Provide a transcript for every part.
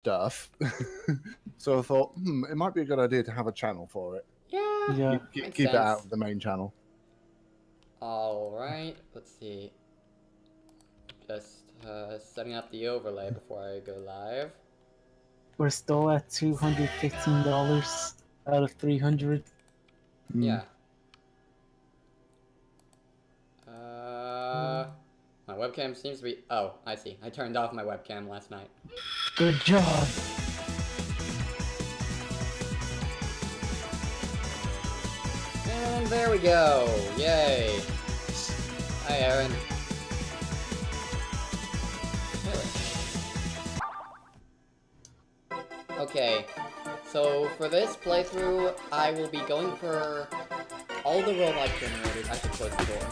stuff. So I thought, it might be a good idea to have a channel for it. Yeah, Yeah. makes Keep it sense. out of the main channel. Alright, let's see. Just setting up the overlay before I go live. We're still at $215 out of 300. Yeah. My webcam seems to be... Oh, I see. I turned off my webcam last night. Good job. And there we go. Yay. Hi, Aaron. Okay, so for this playthrough, I will be going for all the robot generators. I should close the door.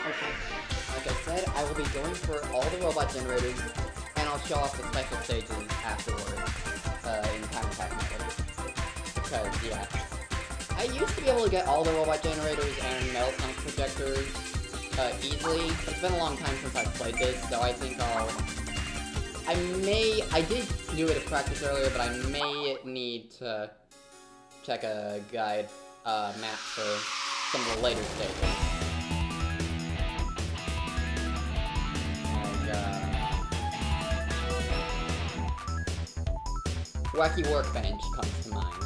Okay, like I said, I will be going for all the robot generators, and I'll show off the special stages afterward, in time attack mode. Because, yeah, I used to be able to get all the robot generators and metal tank projectors, easily. It's been a long time since I've played this, so I think I did do it at practice earlier, but I may need to check a guide, map for some of the later stages. Wacky Workbench comes to mind.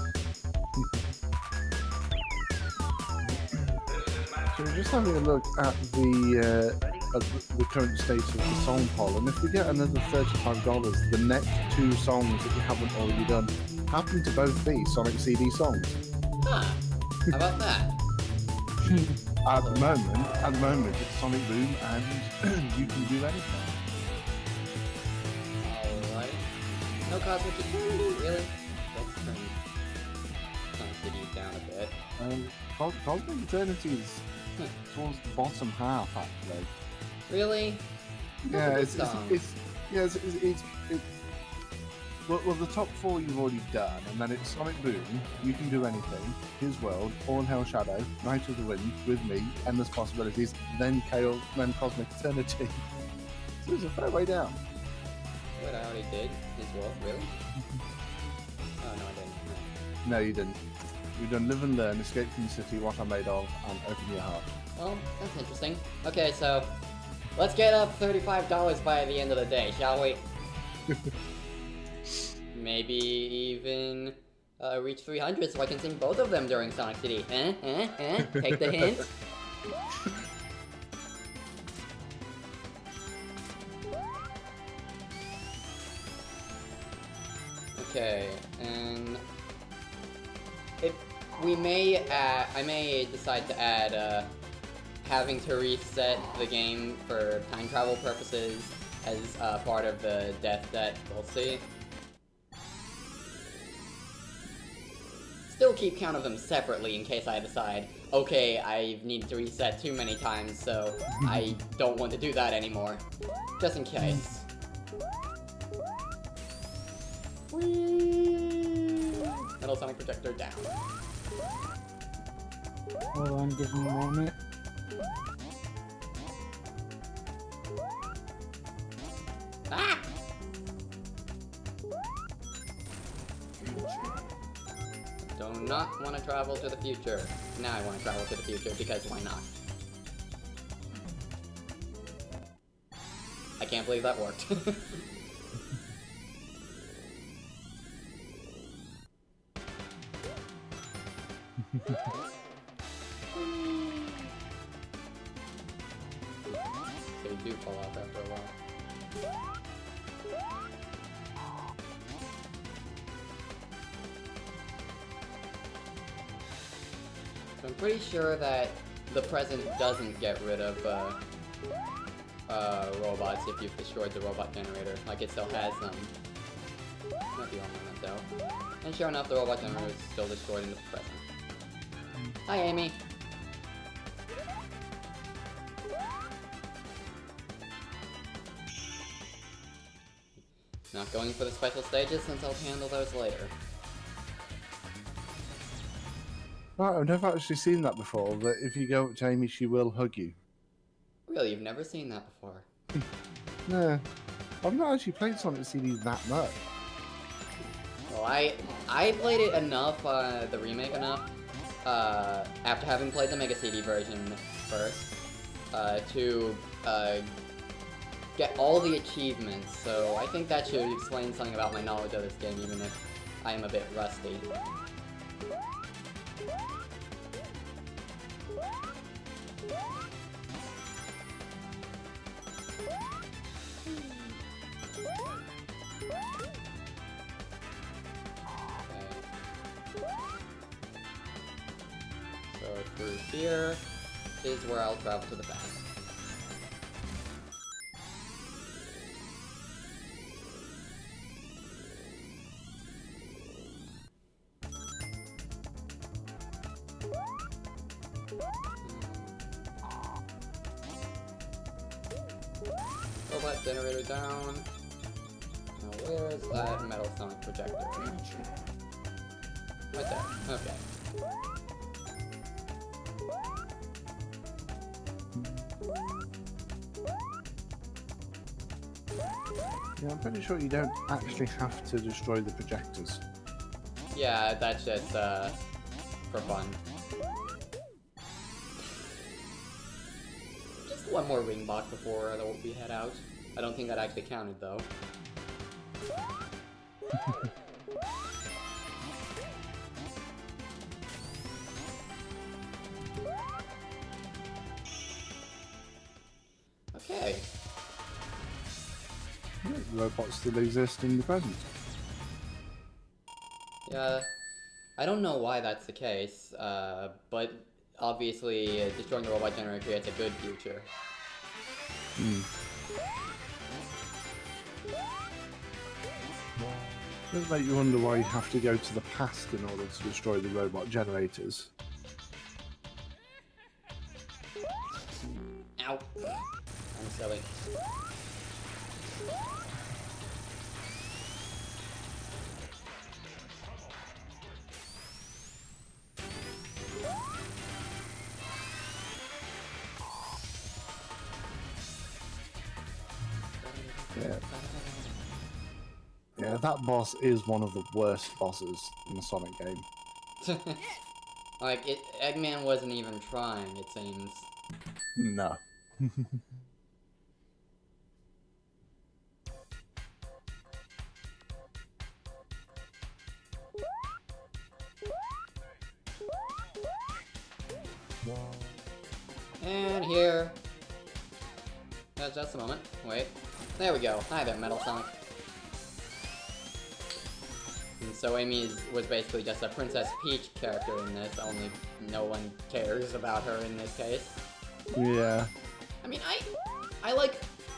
So we're just having a look at the current state of the song poll, and if we get another $35, the next two songs that you haven't already done happen to both be Sonic CD songs. Huh. How about that? At the moment, it's Sonic Boom and You Can Do Anything. Alright. No Cosmic Eternity, really? Let's turn Sonic CD down a bit. Cosmic Eternity is towards the bottom half, actually. Really? Yeah, it's well, the top four you've already done, and then it's Sonic Boom, You Can Do Anything, His World, All in Hell Shadow, Night of the Wind, With Me, Endless Possibilities, then Chaos, then Cosmic Eternity. So it's a fair way down. What I already did? His World, really? Oh, no, I didn't. No, you didn't. You've done Live and Learn, Escape from the City, What I'm Made Of, and Open Your Heart. Well, that's interesting. Okay, so let's get up $35 by the end of the day, shall we? Maybe even reach 300 so I can sing both of them during Sonic CD. Take the hint. Okay, and I may decide to add having to reset the game for time travel purposes as part of the death debt. We'll see. Still keep count of them separately in case I decide, okay, I need to reset too many times, so I don't want to do that anymore. Just in case. Whee! Metal Sonic Projector down. Hold on, give me a moment. Ah! Do not want to travel to the future. Now I want to travel to the future because why not? I can't believe that worked. They do fall off after a while. So I'm pretty sure that the present doesn't get rid of robots if you've destroyed the robot generator. Like, it still has them. Not the only one though. And sure enough, the robot generator is still destroyed in the present. Hi, Amy. Not going for the special stages since I'll handle those later. Right, I've never actually seen that before, but if you go up to Amy, she will hug you. Really, you've never seen that before? Yeah. I've not actually played Sonic CD that much. Well, I played it enough, the remake enough, after having played the Mega CD version first, to get all the achievements, so I think that should explain something about my knowledge of this game, even if I am a bit rusty. So through here is where I'll travel to the back. Robot generator down. Now where is that metal sonic projector? Right there. Okay. Yeah, I'm pretty sure you don't actually have to destroy the projectors. Yeah, that's just for fun. Just one more ring box before we head out. I don't think that actually counted though. Okay. Robots still exist in the present. Yeah, I don't know why that's the case, but obviously destroying the robot generator creates a good future. Does make you wonder why you have to go to the past in order to destroy the robot generators. Ow. I'm silly. Yeah. Yeah, that boss is one of the worst bosses in the Sonic game. Like, Eggman wasn't even trying, it seems. No. And here. Just a moment. Wait. There we go. Hi there, Metal Sonic. And so Amy was basically just a Princess Peach character in this, only no one cares about her in this case. Yeah. I mean,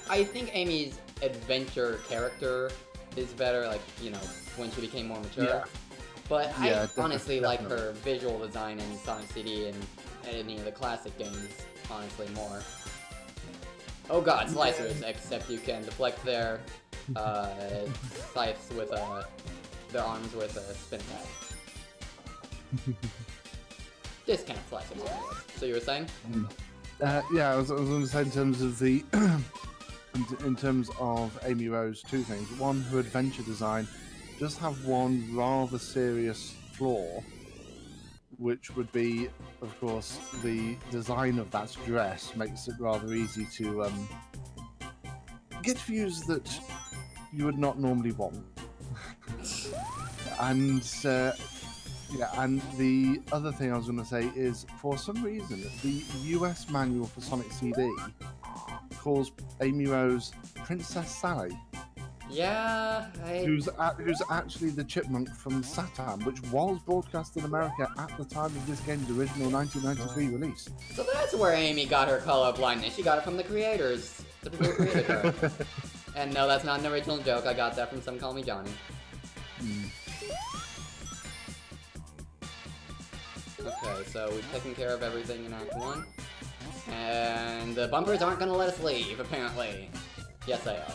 I think Amy's adventure character is better, like, you know, when she became more mature. Yeah. But Yeah, I honestly like definitely. her visual design in Sonic CD and any of the classic games, honestly, more. Oh god, slicers, except you can deflect their scythes with their arms with a spin attack. Discount slicers, anyways. So you were saying? Yeah, I was going to say in terms of the in terms of Amy Rose, two things. One, her adventure design does have one rather serious flaw, which would be, of course, the design of that dress makes it rather easy to get views that you would not normally want. And yeah, and the other thing I was going to say is, for some reason, the US manual for Sonic CD calls Amy Rose Princess Sally, Yeah, who's actually the chipmunk from Saturn, which was broadcast in America at the time of this game's original 1993 release. So that's where Amy got her color blindness. She got it from the creators, the people who created her. And no, that's not an original joke. I got that from Some Call Me Johnny. Okay, so we've taken care of everything in Act 1. And the bumpers aren't gonna let us leave, apparently. Yes, they are.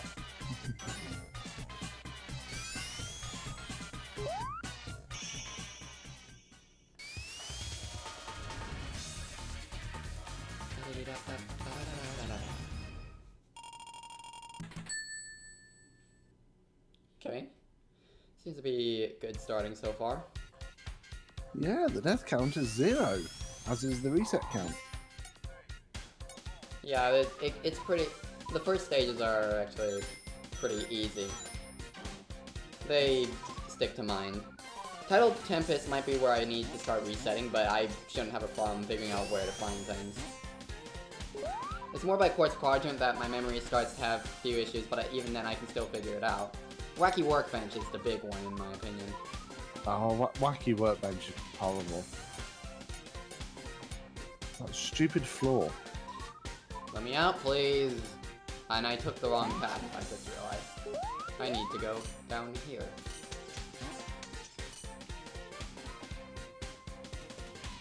Okay. Seems to be good starting so far. Yeah, the death count is 0, as is the reset count. Yeah, it's pretty... The first stages are actually pretty easy. They stick to mind. Tidal Tempest might be where I need to start resetting, but I shouldn't have a problem figuring out where to find things. It's more by Quartz Quadrant that my memory starts to have a few issues, but even then I can still figure it out. Wacky Workbench is the big one in my opinion. Oh, Wacky Workbench is horrible. That stupid floor. Let me out, please! And I took the wrong path, I just realized. I need to go down here.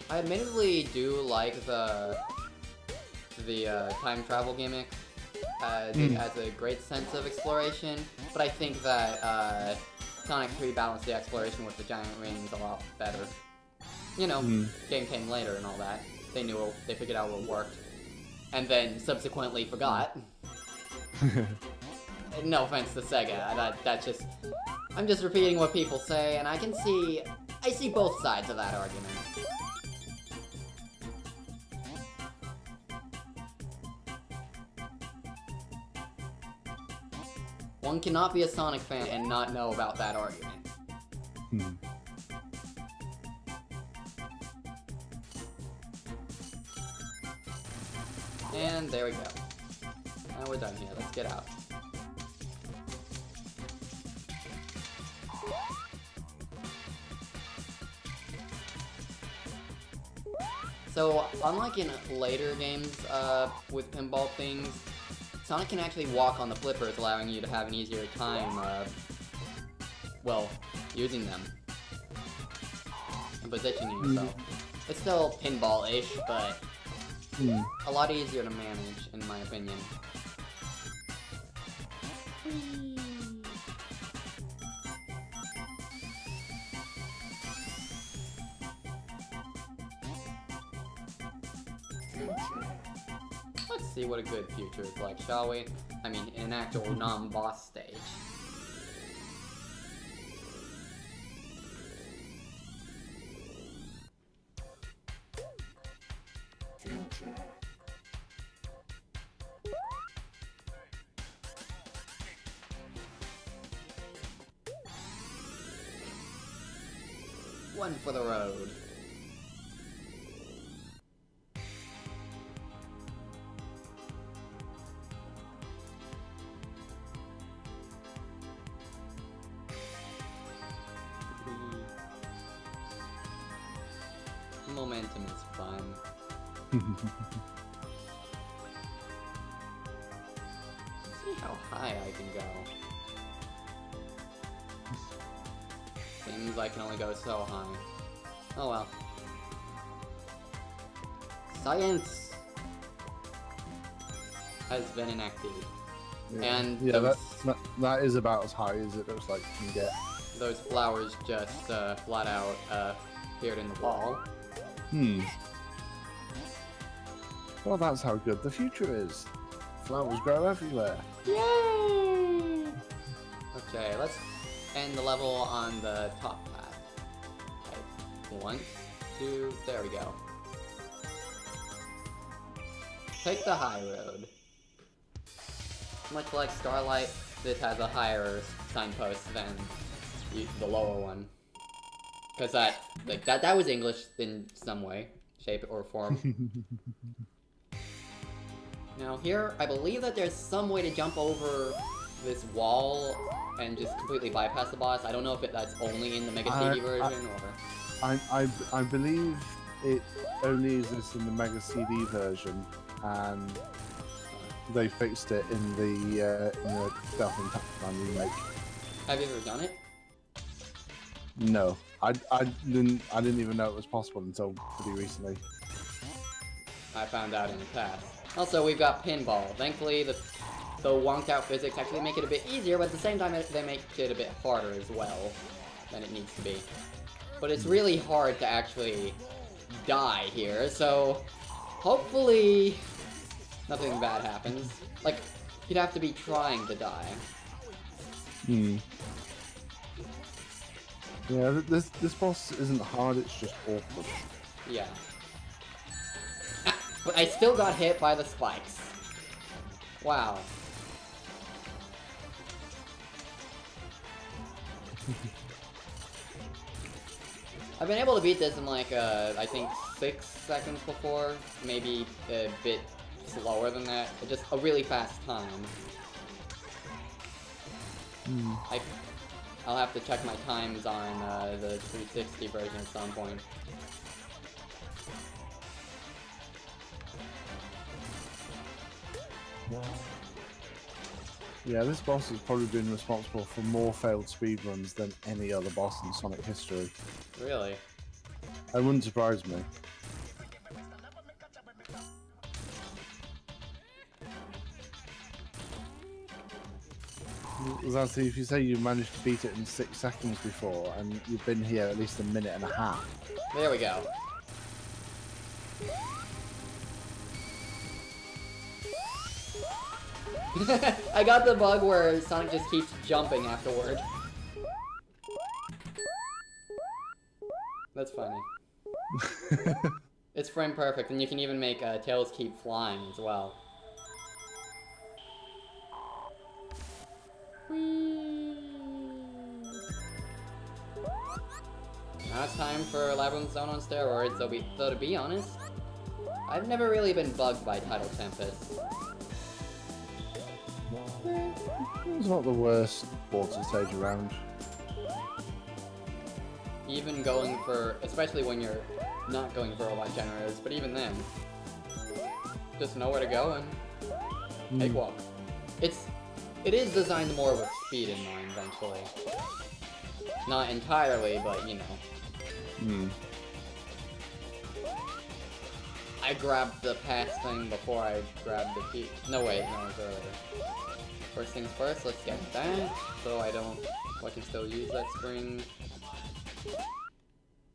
I admittedly do like the time travel gimmick. It has a great sense of exploration, but I think that Sonic 3 balanced the exploration with the giant rings a lot better. You know, game came later and all that. They figured out what worked. And then subsequently forgot. No offense to Sega, that's just... I'm just repeating what people say, and I see both sides of that argument. One cannot be a Sonic fan and not know about that argument. And there we go. Now we're done here. Let's get out. So, unlike in later games with pinball things, Sonic can actually walk on the flippers, allowing you to have an easier time, well, using them. And positioning yourself. It's still pinball-ish, but a lot easier to manage, in my opinion. Let's see what a good future is like, shall we? I mean, in an actual non-boss stage. One for the road. Momentum is fun. See how high I can go. Seems I can only go so high. Oh well. Science has been enacted. Yeah. And yeah, that is about as high as it looks like you can get. Those flowers just flat out appeared in the wall. Well, that's how good the future is. Flowers grow everywhere. Yay! Okay, let's end the level on the top path. Okay. 1, 2, there we go. Take the high road. Much like Starlight, this has a higher signpost than the lower one. Because that was English in some way, shape, or form. Now here, I believe that there's some way to jump over this wall and just completely bypass the boss. I don't know if that's only in the Mega CD version or... I believe it only exists in the Mega CD version, and they fixed it in the Death and Taxman remake. Have you ever done it? No, I didn't even know it was possible until pretty recently. I found out in the past. Also, we've got pinball. Thankfully, the wonked out physics actually make it a bit easier, but at the same time, they make it a bit harder as well than it needs to be. But it's really hard to actually die here, so hopefully nothing bad happens. Like, you'd have to be trying to die. Yeah, this boss isn't hard, it's just awkward. Yeah. Ah, but I still got hit by the spikes. Wow. I've been able to beat this in like, I think 6 seconds before. Maybe a bit slower than that. Just a really fast time. I'll have to check my times on the 360 version at some point. Yeah, this boss has probably been responsible for more failed speedruns than any other boss in Sonic history. Really? That wouldn't surprise me. That's if you say you managed to beat it in 6 seconds before, and you've been here at least a minute and a half. There we go. I got the bug where Sonic just keeps jumping afterward. That's funny. It's frame perfect, and you can even make Tails keep flying as well. Whee! Now it's time for Labyrinth Zone on steroids, though to be honest, I've never really been bugged by Tidal Tempest. It's not the worst water stage around. Even going for, especially when you're not going for robot generators, but even then, just know where to go and take walk. It is designed more with speed in mind, eventually. Not entirely, but you know. I grabbed the pass thing before I grabbed the feet. No, wait, no, it was earlier. First things first, let's get that, so I can still use that spring.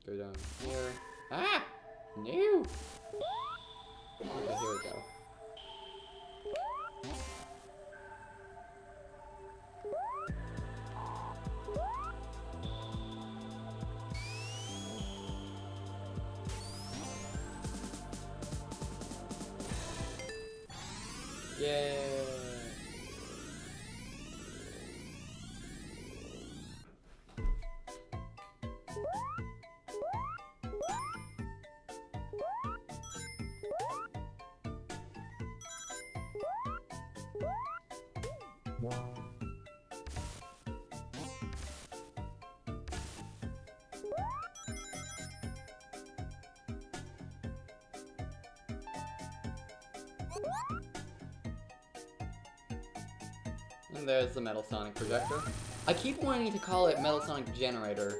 Go down here. Ah! No! Okay, here we go. Yay! And there's the Metal Sonic projector. I keep wanting to call it Metal Sonic Generator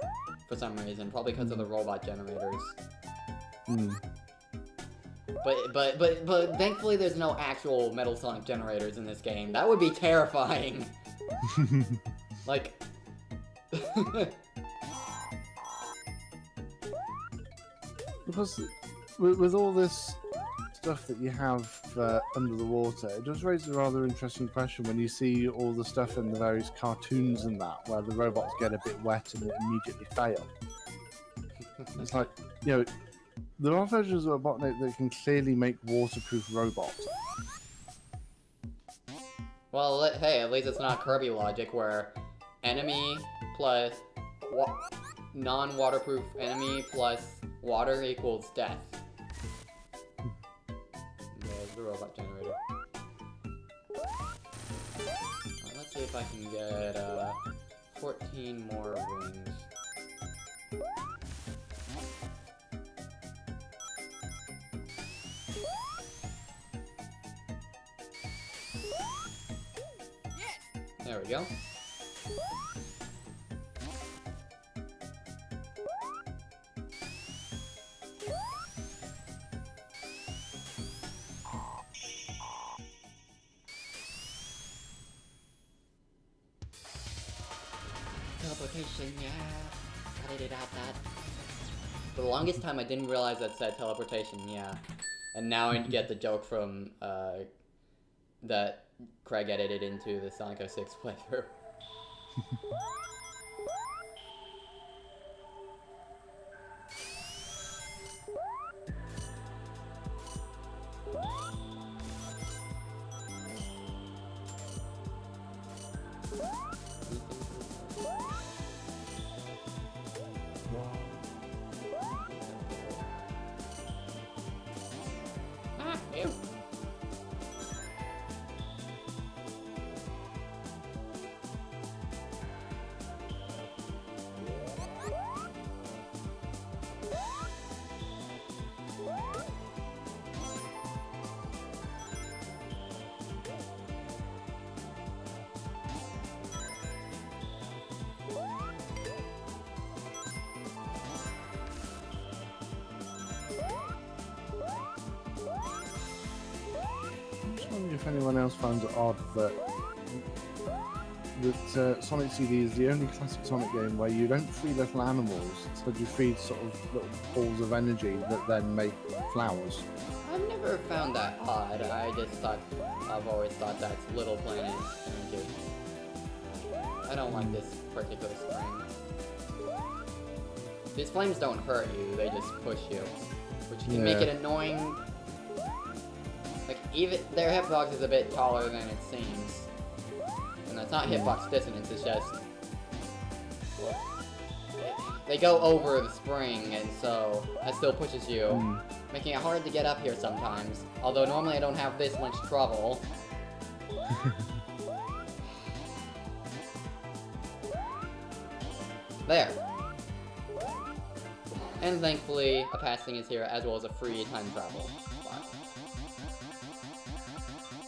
for some reason, probably because of the robot generators. But thankfully there's no actual Metal Sonic generators in this game. That would be terrifying. Like... Because with all this stuff that you have under the water, it does raise a rather interesting question when you see all the stuff in the various cartoons and that, where the robots get a bit wet and immediately fail. It's like, you know, there are versions of Robotnik that can clearly make waterproof robots. Well, hey, at least it's not Kirby logic where enemy plus non-waterproof enemy plus water equals death. There's the robot generator. Let's see if I can get 14 more rings. There we go. Teleportation, yeah. Gotta do that. For the longest time, I didn't realize that said teleportation, yeah. And now I get the joke from, that Craig edited into the Sonic 06 playthrough. Ah, ew. I'm just wondering if anyone else finds it odd that Sonic CD is the only classic Sonic game where you don't feed little animals, so you feed sort of little balls of energy that then make flowers. I've never found that odd. I've always thought that's Little Planet energy. I don't like this particular spring. These flames don't hurt you, they just push you. Which can make it annoying. Like, even their hitbox is a bit taller than it seems. And that's not hitbox dissonance, it's just... They go over the spring, and so that still pushes you, making it hard to get up here sometimes. Although normally I don't have this much trouble. There. And thankfully, a passing is here, as well as a free time travel spot.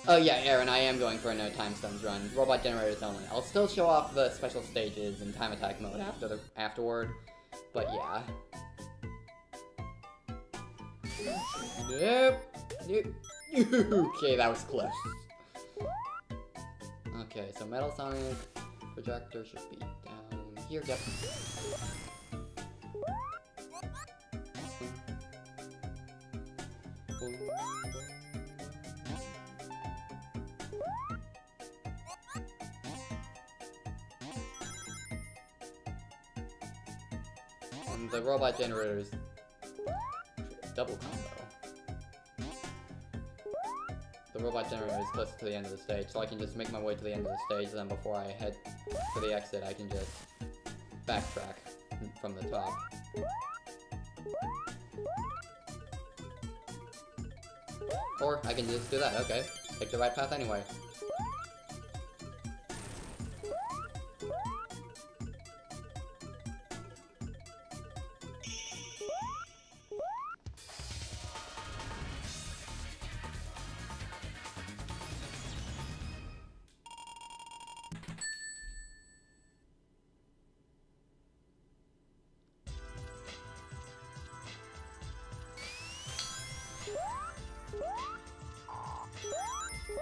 Oh yeah, Aaron, I am going for a no time stones run. Robot generators only. I'll still show off the special stages in time attack mode afterward, but yeah. Nope. Okay, that was close. Okay, so Metal Sonic projector should be down here. Yep. And the robot generators double combo. The robot generator is close to the end of the stage, so I can just make my way to the end of the stage, and then before I head for the exit, I can just backtrack from the top. Or I can just do that, okay. Take the right path anyway.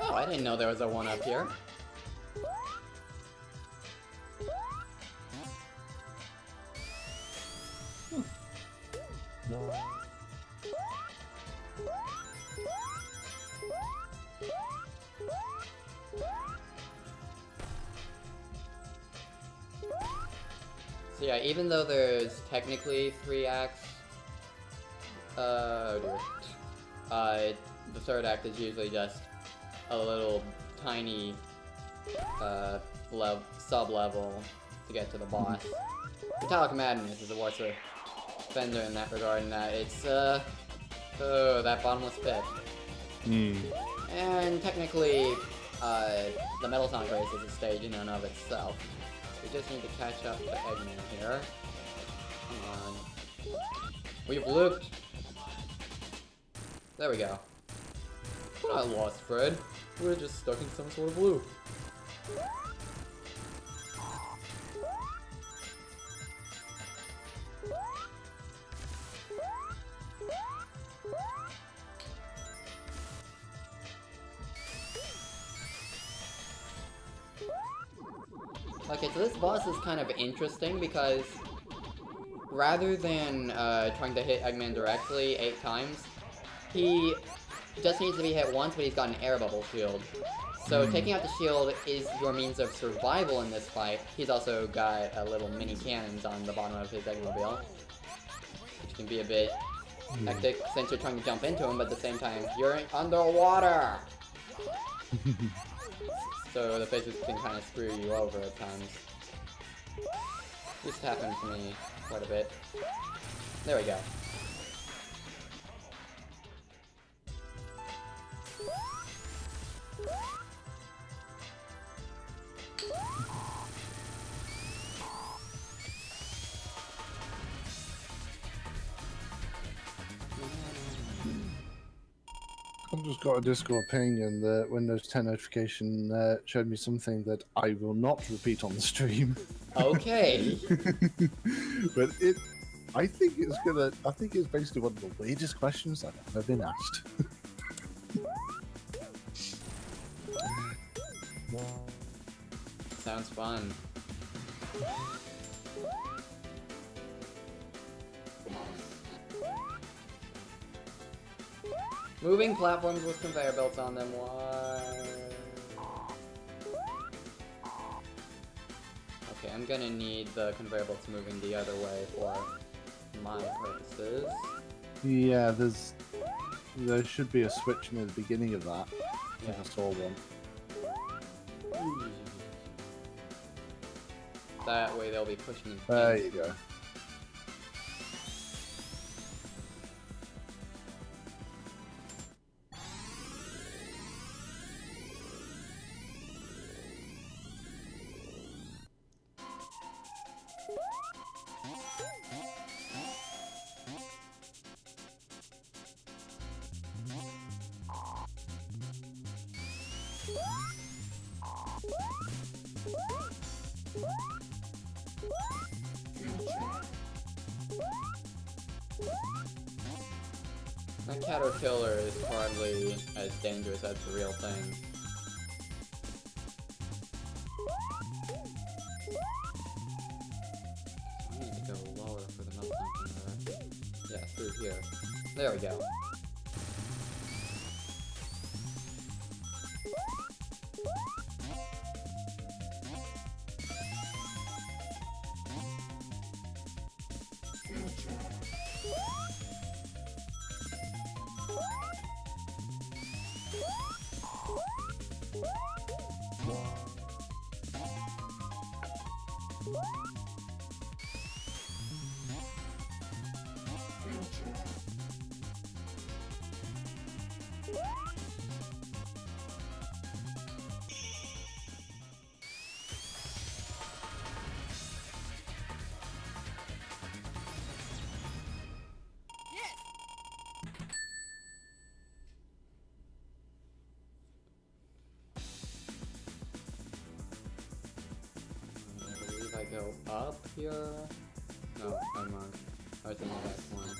Oh, I didn't know there was a one up here. So yeah, even though there's technically 3 acts, oh dear. The third act is usually just a little tiny sub-level to get to the boss. Metallic Madness is a worse offender in that regard, in that it's that bottomless pit. And technically, the Metal Sonic race is a stage in and of itself. We just need to catch up to Eggman here. Come on. We've looped. There we go. We're not lost, Fred. We're just stuck in some sort of loop. Okay, so this boss is kind of interesting because rather than trying to hit Eggman directly 8 times, he just needs to be hit once, but he's got an air bubble shield. So taking out the shield is your means of survival in this fight. He's also got little mini cannons on the bottom of his Eggmobile, which can be a bit hectic since you're trying to jump into him, but at the same time, you're underwater! so the physics can kind of screw you over at times. This happened to me quite a bit. There we go. I've just got a Discord ping, and the Windows 10 notification showed me something that I will not repeat on the stream. Okay. But I think it's basically one of the weirdest questions I've ever been asked. Sounds fun. Moving platforms with conveyor belts on them, why? Okay, I'm gonna need the conveyor belts moving the other way for my purposes. Yeah, there should be a switch near the beginning of that. I think I saw one. That way they'll be pushing in. There you go. That caterpillar is hardly as dangerous as the real thing. I need to go lower for the melt function. Yeah, through here. There we go. I believe I go up here. No, never mind. I was in the next one.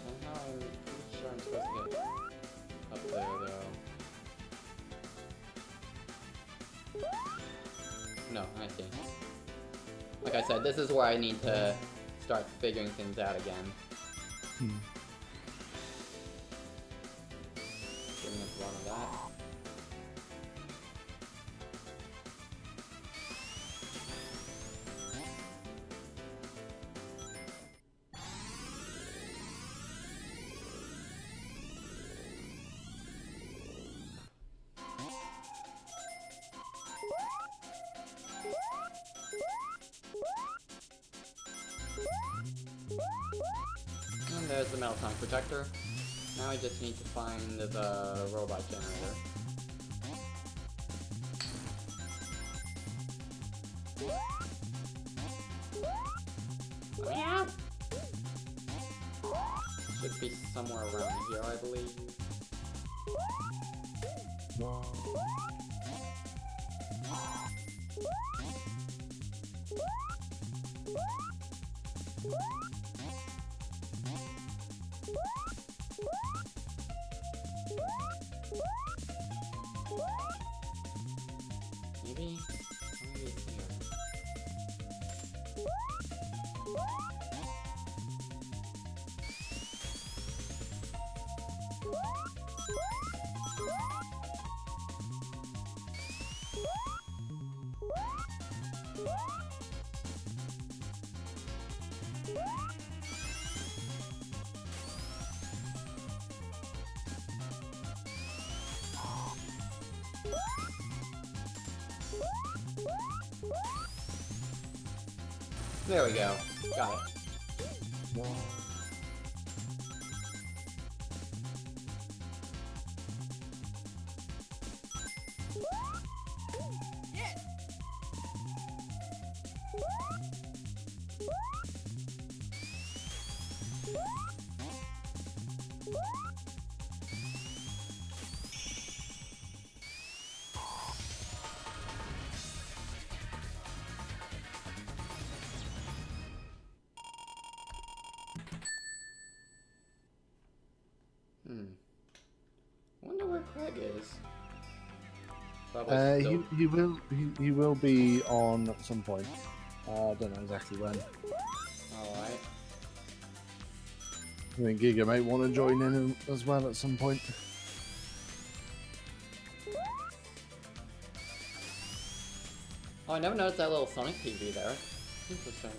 Somehow I'm pretty sure I'm supposed to get up there though. No, I see. Like I said, this is where I need to start figuring things out again. Bring up one of that. And there's the metal tank protector. Now I just need to find the robot generator. Yeah. Should be somewhere around here, I believe. Maybe? Maybe it's here. There we go. Got it. Wonder where Craig is. Probably still... he will be on at some point. I don't know exactly when. Alright. I think Giga might want to join in as well at some point. Oh, I never noticed that little Sonic TV there. Interesting.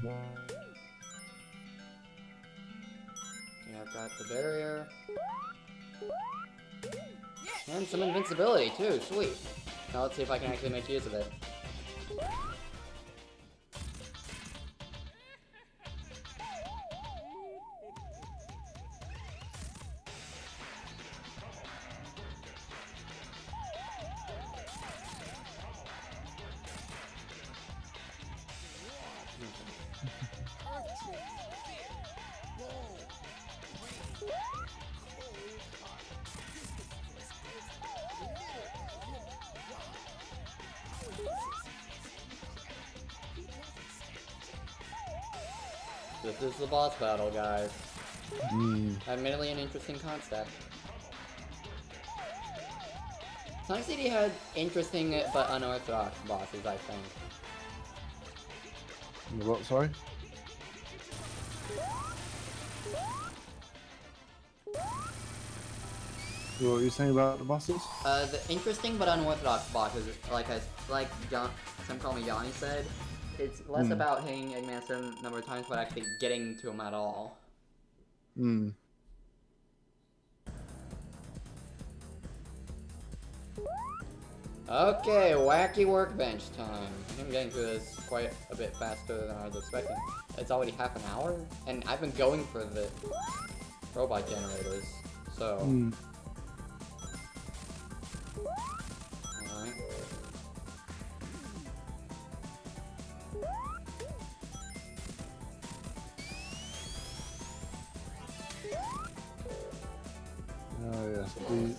Yeah, I've got the barrier. And some invincibility too, sweet. Now let's see if I can actually make use of it. This is the boss battle, guys. Admittedly an interesting concept. Sonic CD had interesting but unorthodox bosses, I think. What, sorry? What were you saying about the bosses? The interesting but unorthodox bosses, like some call me Yanni said, it's less about hitting Eggman a certain number of times, but actually getting to him at all. Okay, wacky workbench time. I'm getting through this quite a bit faster than I was expecting. It's already half an hour, and I've been going for the robot generators, so... Alright. Oh yes,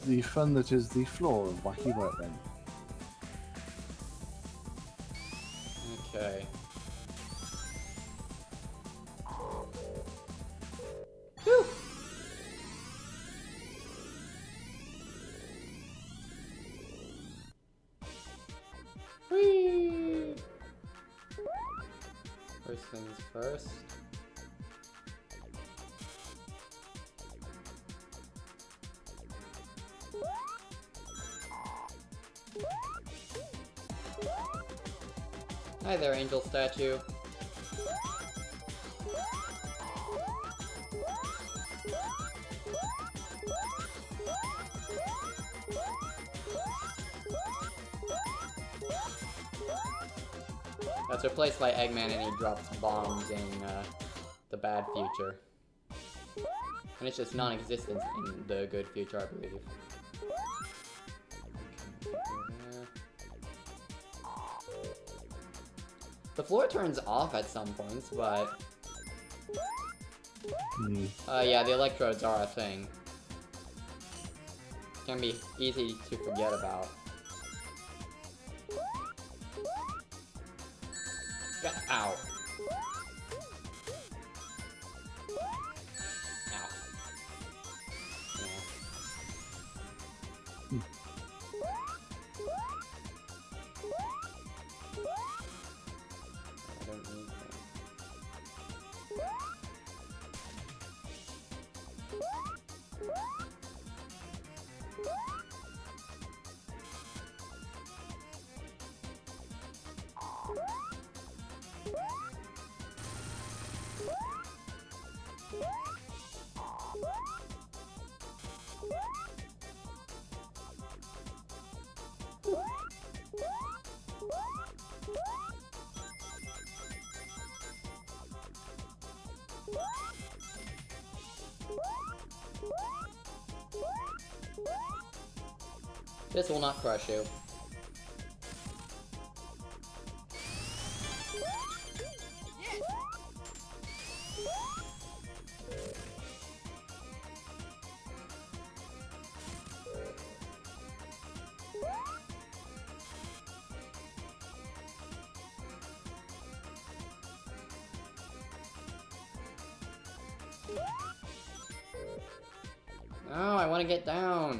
the fun that is the floor of Wacky Workbench. Okay. Whew. Whee! First things first. Hi there, angel statue. That's replaced by Eggman, and he drops bombs in the bad future. And it's just non-existent in the good future, I believe. The floor turns off at some points, but... yeah, the electrodes are a thing. can be easy to forget about. Ow. Ow. Yeah. I don't need that. This will not crush you. No, I want to get down.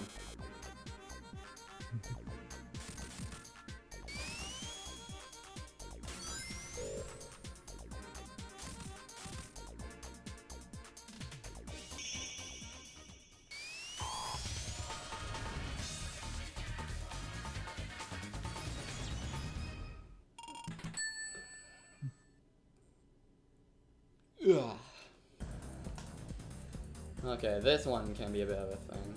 Ugh. Okay, this one can be a bit of a thing.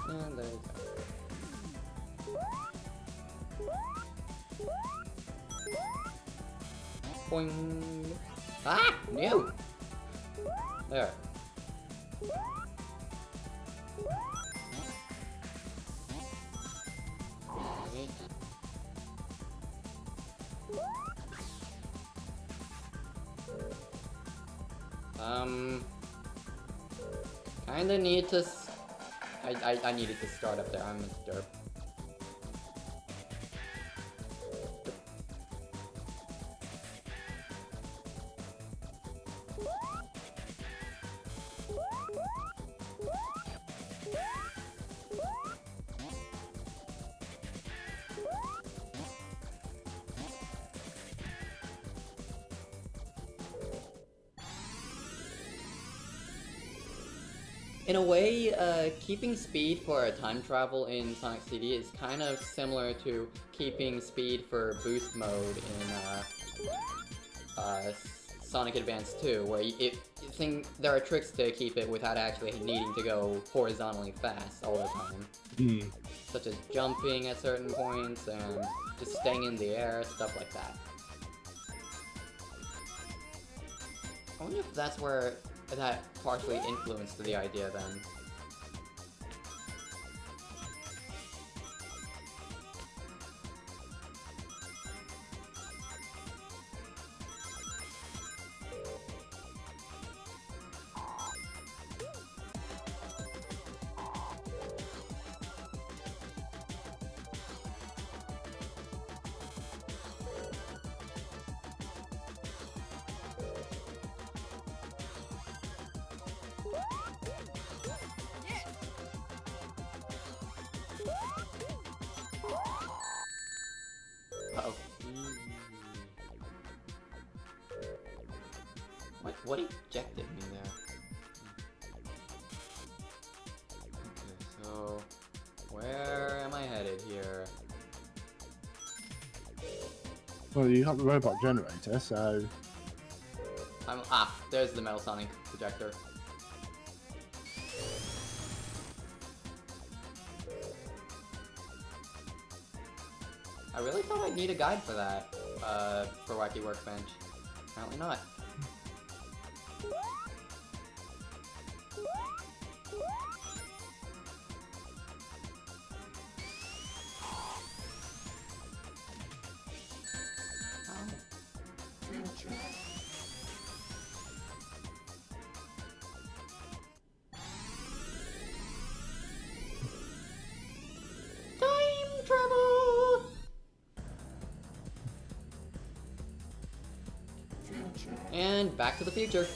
And there you go. Boing. Ah! No! There. Kinda need to I needed to start up there, I'm a derp. In a way, keeping speed for a time travel in Sonic CD is kind of similar to keeping speed for boost mode in Sonic Advance 2, where there are tricks to keep it without actually needing to go horizontally fast all the time. Such as jumping at certain points and just staying in the air, stuff like that. I wonder if that's where that partially influenced the idea then. Uh-oh. What ejected me there? Okay, so where am I headed here? Well, you got the robot generator, so... There's the Metal Sonic projector. I really thought I'd need a guide for that, for Wacky Workbench. Apparently not. Time travel! And back to the future.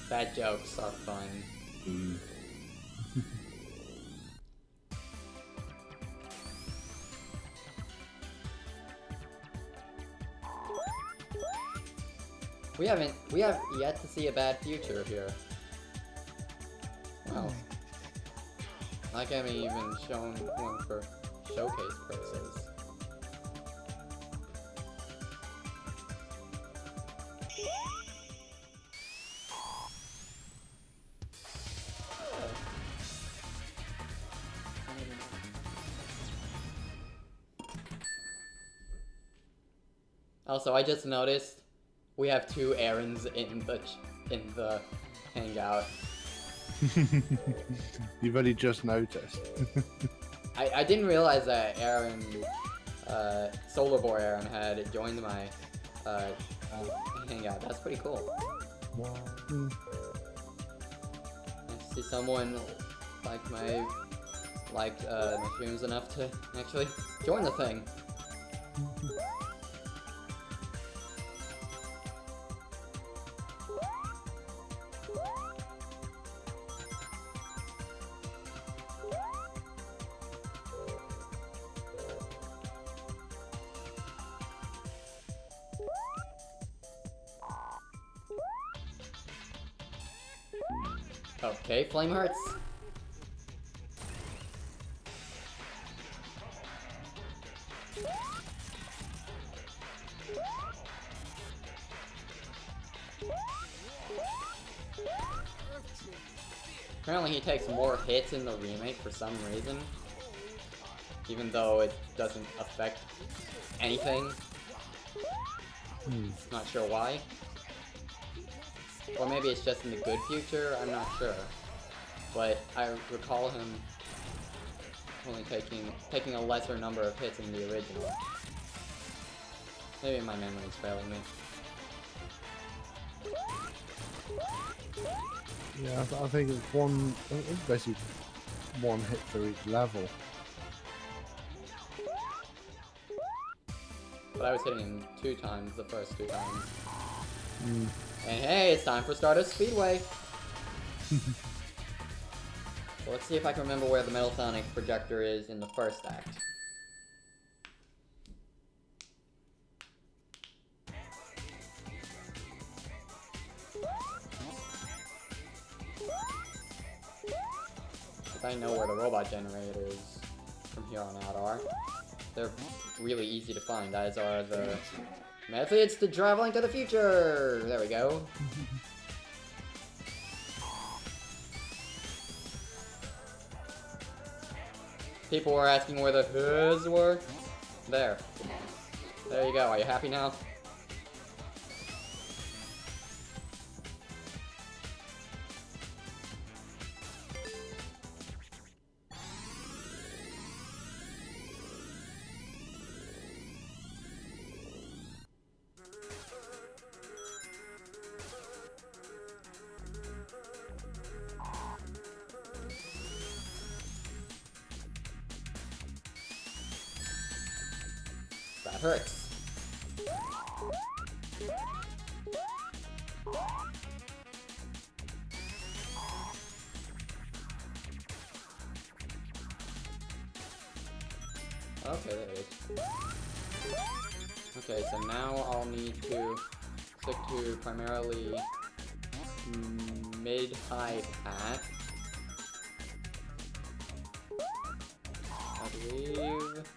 Bad jokes are fun. We have yet to see a bad future here. Wow. Like I haven't even shown one for showcase purposes. Also, I just noticed we have 2 Aarons in the hangout. You've only just noticed. I didn't realize that Aaron, Solar Boy Aaron had joined my hangout. That's pretty cool. Nice to see someone like my streams enough to actually join the thing. Okay, Flame Hearts. Apparently he takes more hits in the remake for some reason. Even though it doesn't affect anything. Not sure why. Or maybe it's just in the good future, I'm not sure. But I recall him only taking a lesser number of hits in the original. Maybe my memory's failing me. Yeah, I think it's basically one hit for each level. But I was hitting him 2 times the first 2 times. And hey, it's time for Stardust Speedway! So let's see if I can remember where the Metal Sonic projector is in the first act. Because I know where the robot generators from here on out are. They're really easy to find, as are the methods to traveling to the future! There we go. People were asking where the hoods were. There. There you go. Are you happy now? That hurts. Okay, there it is. Okay, so now I'll need to stick to primarily mid-high path. I believe.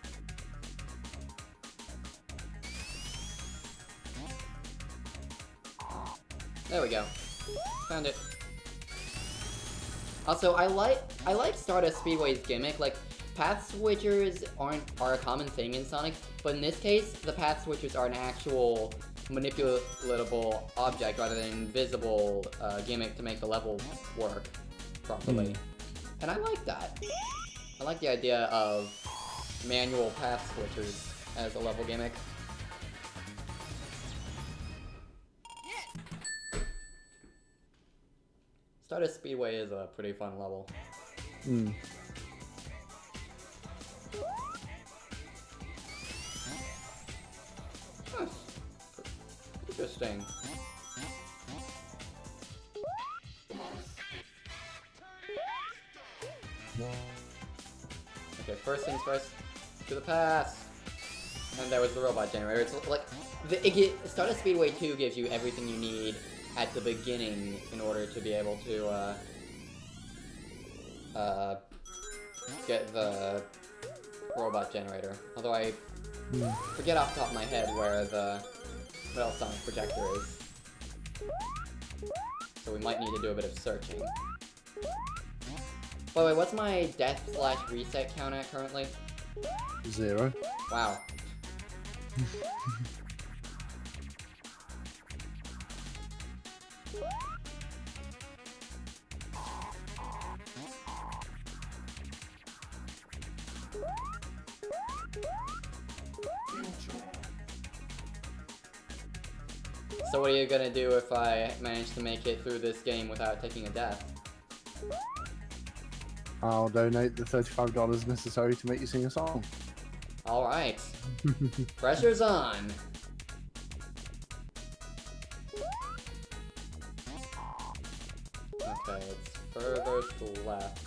There we go. Found it. Also, I like Stardust Speedway's gimmick. Like, path switchers are a common thing in Sonic, but in this case, the path switchers are an actual manipulatable object rather than an invisible gimmick to make the level work properly. And I like that. I like the idea of manual path switchers as a level gimmick. Stardust Speedway is a pretty fun level. Hmm. Huh. Interesting. Okay, first things first, to the past. And there was the robot generator. It's like, Stardust Speedway 2 gives you everything you need at the beginning in order to be able to, get the robot generator. Although I forget off the top of my head where the Metal Sonic projector is. So we might need to do a bit of searching. By the way, what's my death/reset count at currently? 0. Wow. So what are you gonna do if I manage to make it through this game without taking a death? I'll donate the $35 necessary to make you sing a song. Alright. Pressure's on. Okay, it's further to the left.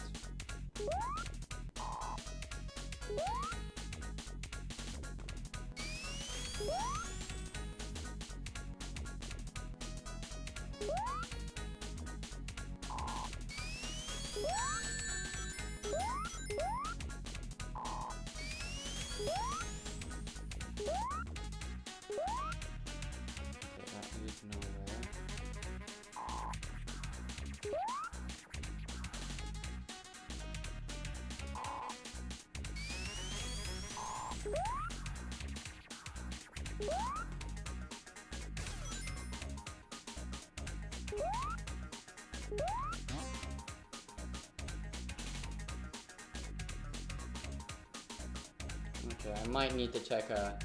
Okay, I might need to check a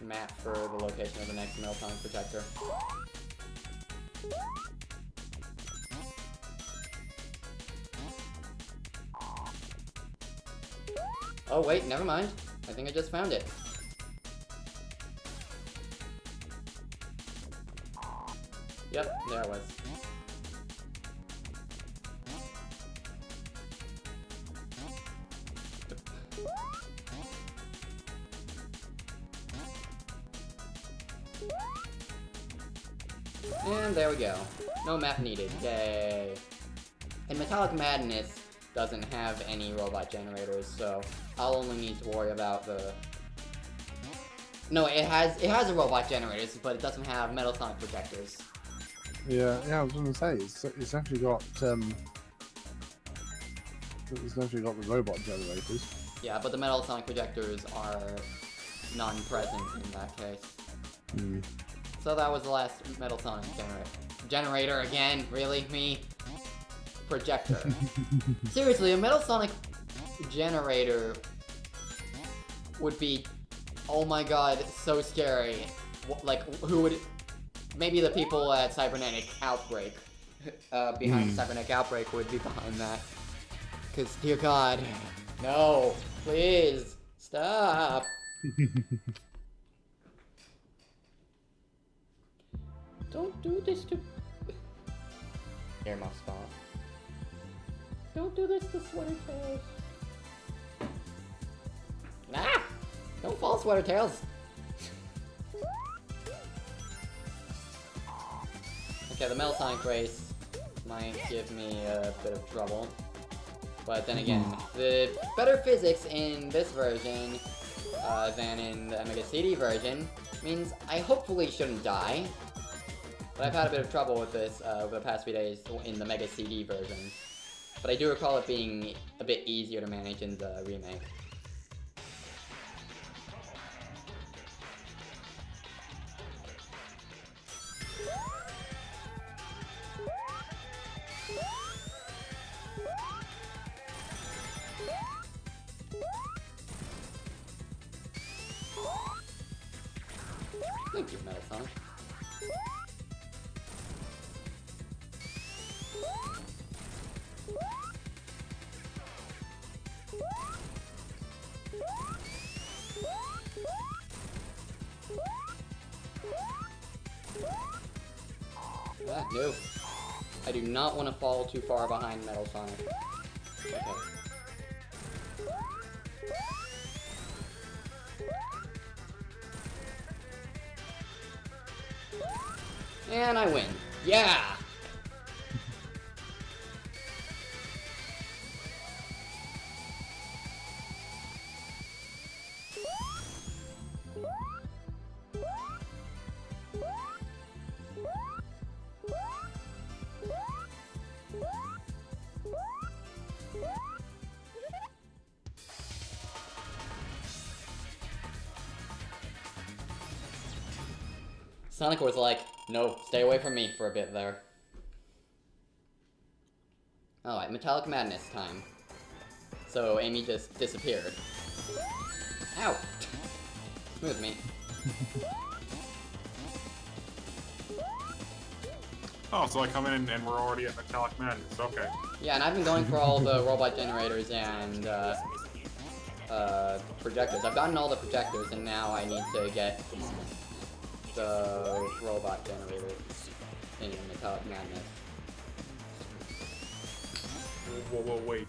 map for the location of the next Metal Sonic projector. Oh wait, never mind. I think I just found it. Yep, there it was. And there we go. No map needed. Yay. And Metallic Madness doesn't have any robot generators, so I'll only need to worry about the... No, it has a robot generators, but it doesn't have Metal Sonic projectors. Yeah, I was gonna say it's actually got it's actually got the robot generators. Yeah, but the Metal Sonic projectors are non-present in that case. Hmm. So that was the last Metal Sonic generator again. Really, me? Projector. Seriously, a Metal Sonic generator would be, oh my god, so scary. Like, who would? Maybe the people at Cybernetic Outbreak, behind Cybernetic Outbreak, would be behind that. Cause, dear God, no, please stop. Don't do this to... Earmuffs fall. Don't do this to Sweater Tails. Ah! Don't fall, Sweater Tails! Okay, the Metal Sonic race might give me a bit of trouble. But then again, the better physics in this version than in the Mega CD version means I hopefully shouldn't die. But I've had a bit of trouble with this over the past few days in the Mega CD version. But I do recall it being a bit easier to manage in the remake. Thank you, Metal Sonic. Ah, no. I do not want to fall too far behind Metal Sonic. Okay. And I win. Yeah! Sonic was like, no, stay away from me for a bit there. Alright, Metallic Madness time. So Amy just disappeared. Ow! Smooth me. Oh, so I come in and we're already at Metallic Madness. Okay. Yeah, and I've been going for all the robot generators and projectors. I've gotten all the projectors, and now I need to get the robot generators in Metallic Madness. Whoa, wait.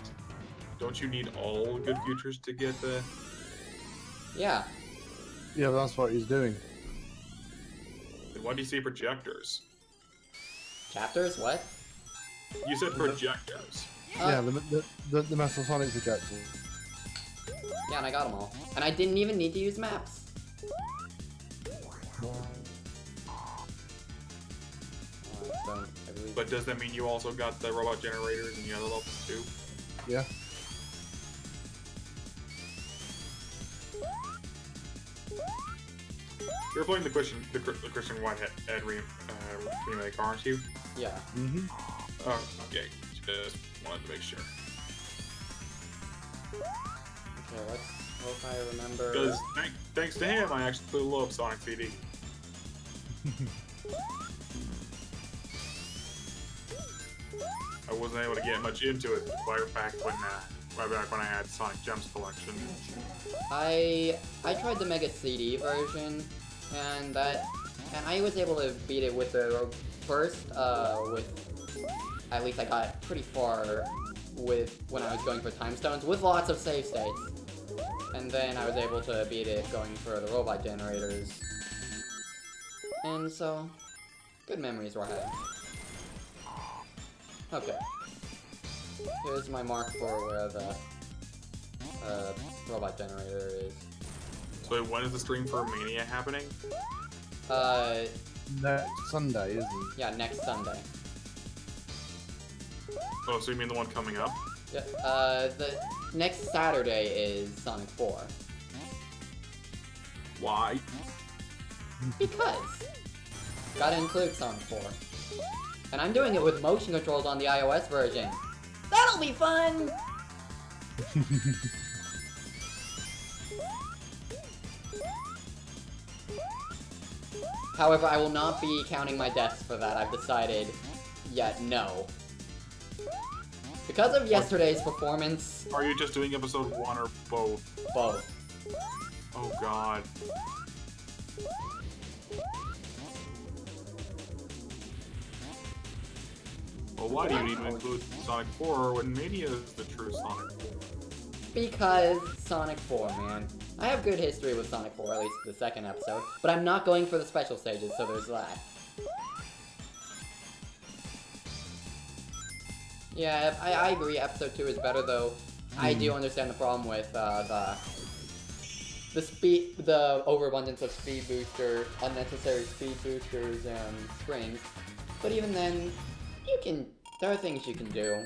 Don't you need all good futures to get the... Yeah. Yeah, that's what he's doing. Then why do you say projectors? Chapters? What? You said projectors. Yeah, the Metal Sonic projector. Yeah, and I got them all. And I didn't even need to use maps. So, I believe... But does that mean you also got the robot generators and the other levels too? Yeah. You're playing the Christian Whitehead remake, aren't you? Yeah. Mm-hmm. Oh, okay. Just wanted to make sure. Okay, let's hope I remember... Because thanks to him, I actually love Sonic CD. I wasn't able to get much into it back when I had Sonic Gems collection. I tried the Mega CD version, and I was able to beat it with the first, at least I got pretty far with when I was going for time stones with lots of save states. And then I was able to beat it going for the robot generators. And so, good memories were had. Okay. Here's my mark for where the robot generator is. So when is the stream for Mania happening? Next Sunday, isn't it? Yeah, next Sunday. Oh, so you mean the one coming up? Yeah, the next Saturday is Sonic 4. Why? Because. Gotta include Sonic 4. And I'm doing it with motion controls on the iOS version. That'll be fun! However, I will not be counting my deaths for that. I've decided, yet no. Because of yesterday's performance... Are you just doing episode 1 or both? Both. Oh god. Well, why do you need to include Sonic 4 when Mania is the true Sonic 4? Because Sonic 4, man. I have good history with Sonic 4, at least the second episode, but I'm not going for the special stages, so there's that. Yeah, I agree, episode 2 is better, though. I do understand the problem with the overabundance of speed booster, unnecessary speed boosters and springs. But even then, there are things you can do.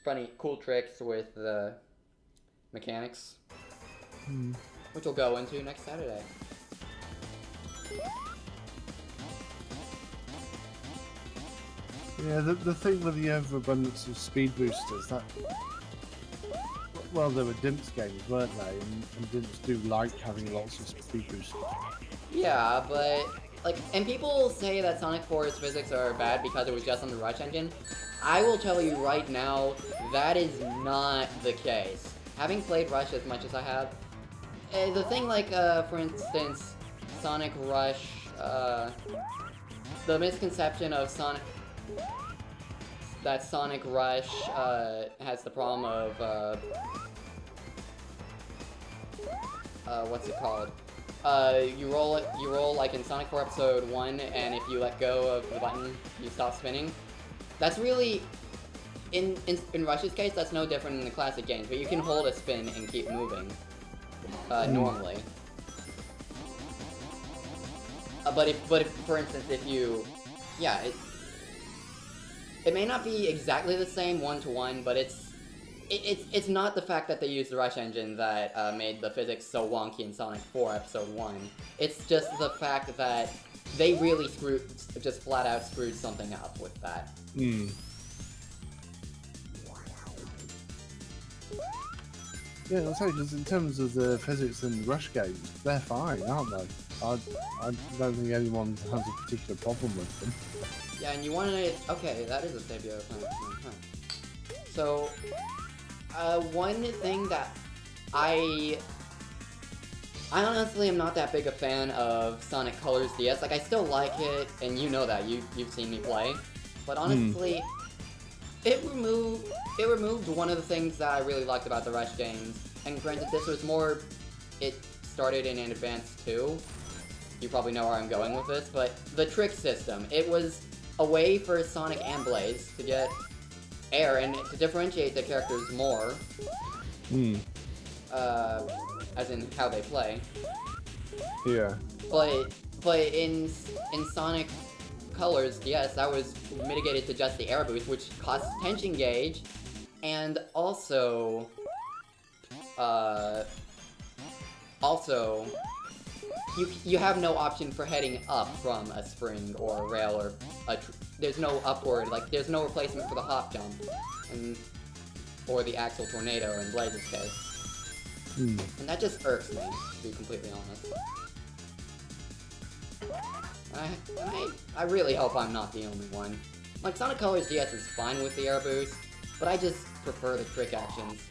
Funny, cool tricks with the mechanics, which we'll go into next Saturday. Yeah, the thing with the overabundance of speed boosters, Well, there were Dimps games, weren't they? And Dimps do like having lots of speed boosts. Yeah, but like, and people say that Sonic 4's physics are bad because it was just on the Rush engine. I will tell you right now, that is not the case. Having played Rush as much as I have, the thing like, for instance, Sonic Rush, the misconception of that Sonic Rush, has the problem of, what's it called? You roll like in Sonic 4 Episode 1, and if you let go of the button, you stop spinning. That's really, in Rush's case, that's no different in the classic games, but you can hold a spin and keep moving, normally. But if, for instance, if you, yeah, it may not be exactly the same one-to-one, but it's not the fact that they used the Rush engine that made the physics so wonky in Sonic 4 Episode 1. It's just the fact that they really just flat out screwed something up with that. Yeah, I'll say, because in terms of the physics in Rush games, they're fine, aren't they? I don't think anyone has a particular problem with them. Yeah, and you want to... Okay, that is a Sabio. So, one thing that I honestly am not that big a fan of Sonic Colors DS. Like, I still like it, and you know that. You've seen me play. But honestly, it removed one of the things that I really liked about the Rush games. And granted, this was more... It started in an Advance 2. You probably know where I'm going with this, but the trick system. It was a way for Sonic and Blaze to get air and to differentiate the characters more. As in how they play. Yeah. But in Sonic Colors, yes, that was mitigated to just the air boost, which costs tension gauge, and also you have no option for heading up from a spring or a rail or there's no upward, like there's no replacement for the hop jump, or the axle tornado in Blaze's case. And that just irks me, to be completely honest. I really hope I'm not the only one. Like, Sonic Colors DS is fine with the air boost, but I just prefer the trick actions.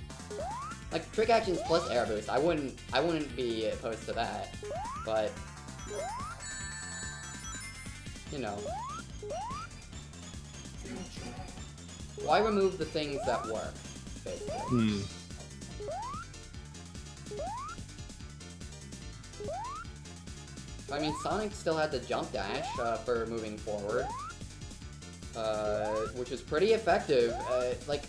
Like, trick actions plus air boost, I wouldn't be opposed to that, but... You know. Why remove the things that work, basically? I mean, Sonic still had the jump dash for moving forward, which was pretty effective. Like,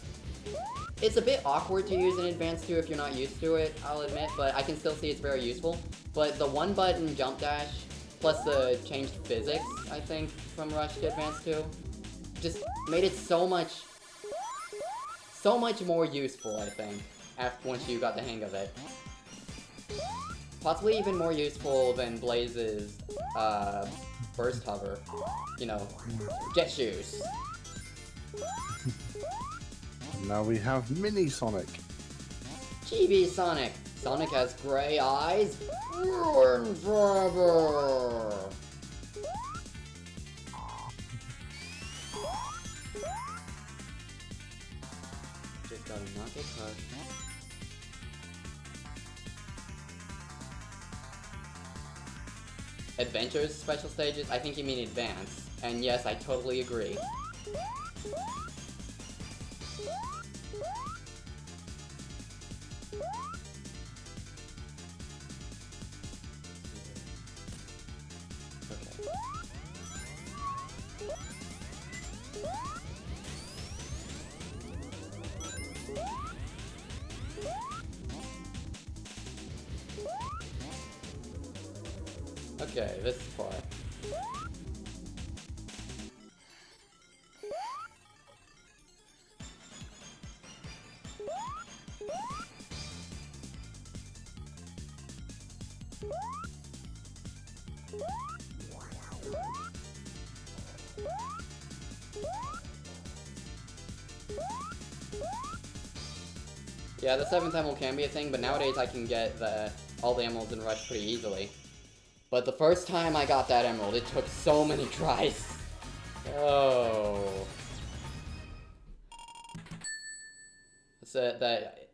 it's a bit awkward to use in Advance 2 if you're not used to it, I'll admit, but I can still see it's very useful. But the one-button jump dash, plus the changed physics, I think, from Rush to Advance 2, just made it so much more useful, I think, once you got the hang of it. Possibly even more useful than Blaze's, burst hover. You know, jet shoes. Now we have Mini Sonic. Chibi Sonic. Sonic has gray eyes. Ruin forever. Just gotta not get crushed. Adventures special stages? I think you mean Advance. And yes, I totally agree. Okay, this part. Yeah, the 7th emerald can be a thing, but nowadays I can get all the emeralds in Rush pretty easily. But the first time I got that emerald, it took so many tries. Oh. So that...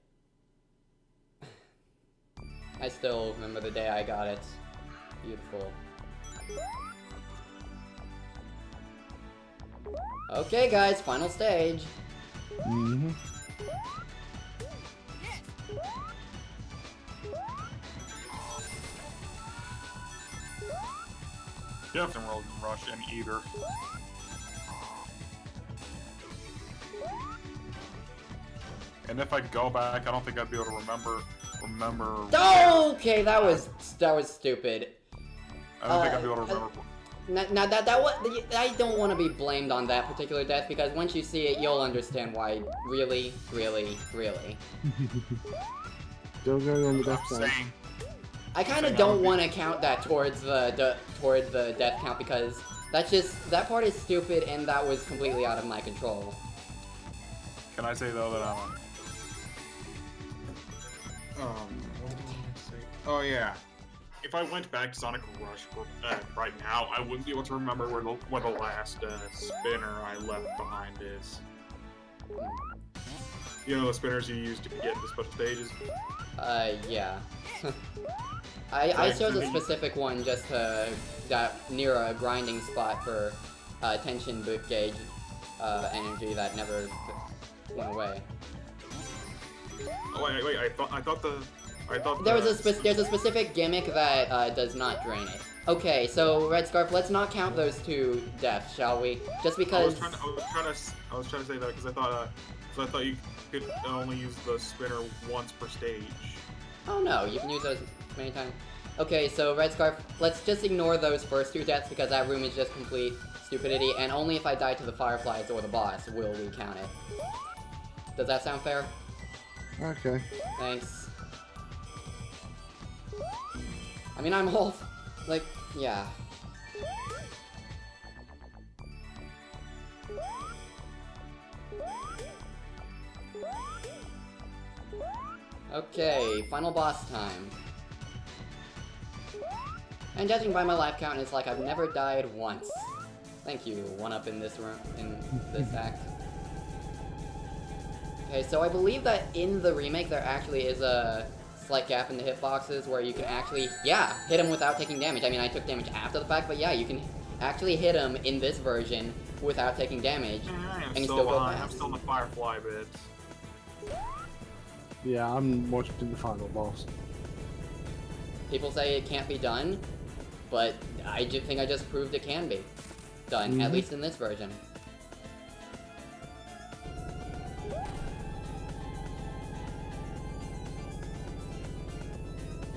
I still remember the day I got it. Beautiful. Okay, guys, final stage. Mm-hmm. Definitely Emerald and Rush in either. And if I go back, I don't think I'd be able to remember. Okay, that was stupid. I don't think I'd be able to remember. Now that was, I don't want to be blamed on that particular death because once you see it, you'll understand why. Really. Still going on the death side. Saying. I kind of don't want to count that towards the death count because that part is stupid and that was completely out of my control. Can I say though that oh yeah. If I went back to Sonic Rush right now, I wouldn't be able to remember where the last spinner I left behind is. You know the spinners you use to get into special stages? Yeah. I chose a specific one just to got near a grinding spot for tension boot gauge energy that never went away. Oh wait! I thought there's a specific gimmick that does not drain it. Okay, so Red Scarf, let's not count those two deaths, shall we? Just because I was trying to say that because I thought you could only use the spinner once per stage. Oh no, you can use those many times. Okay, so Red Scarf, let's just ignore those first two deaths because that room is just complete stupidity, and only if I die to the Fireflies or the boss will we count it. Does that sound fair? Okay. Thanks. I mean, I'm all... like, yeah. Okay, final boss time. And judging by my life count, it's like I've never died once. Thank you, one up in this room, in this act. Okay, so I believe that in the remake there actually is a slight gap in the hitboxes where you can actually, yeah, hit him without taking damage. I mean, I took damage after the fact, but yeah, you can actually hit him in this version without taking damage, and you still go fast. I'm still in the Firefly bits. Yeah, I'm watching the final boss. People say it can't be done, but I think I just proved it can be done, at least in this version.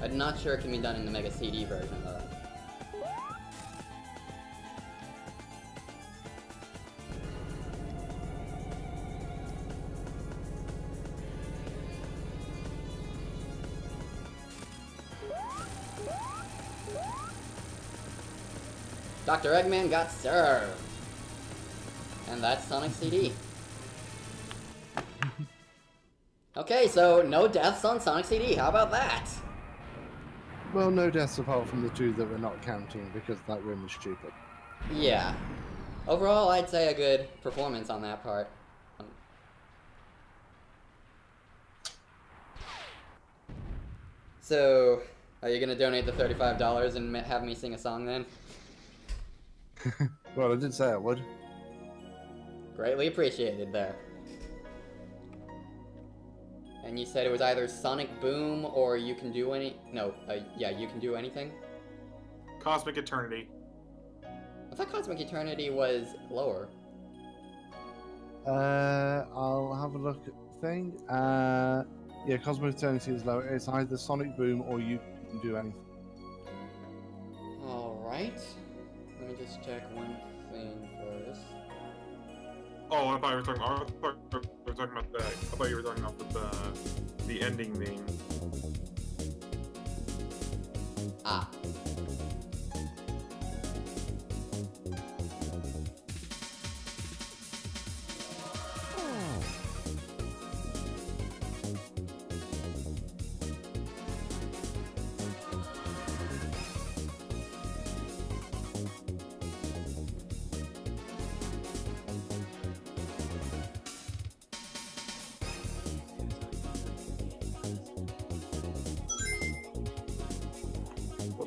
I'm not sure it can be done in the Mega CD version, though. Dr. Eggman got served! And that's Sonic CD. Okay, so no deaths on Sonic CD, how about that? Well, no deaths apart from the two that we're not counting because that room is stupid. Yeah. Overall, I'd say a good performance on that part. So, are you gonna donate the $35 and have me sing a song then? Well, I did say I would. Greatly appreciated there. And you said it was either Sonic Boom or You Can Do Any... No, yeah, You Can Do Anything? Cosmic Eternity. I thought Cosmic Eternity was lower. I'll have a look at the thing. Yeah, Cosmic Eternity is low. It's either Sonic Boom or You Can Do Anything. Alright. Let me just check one thing first. Oh, I thought you were talking about that. I thought you were talking about the ending thing. Ah.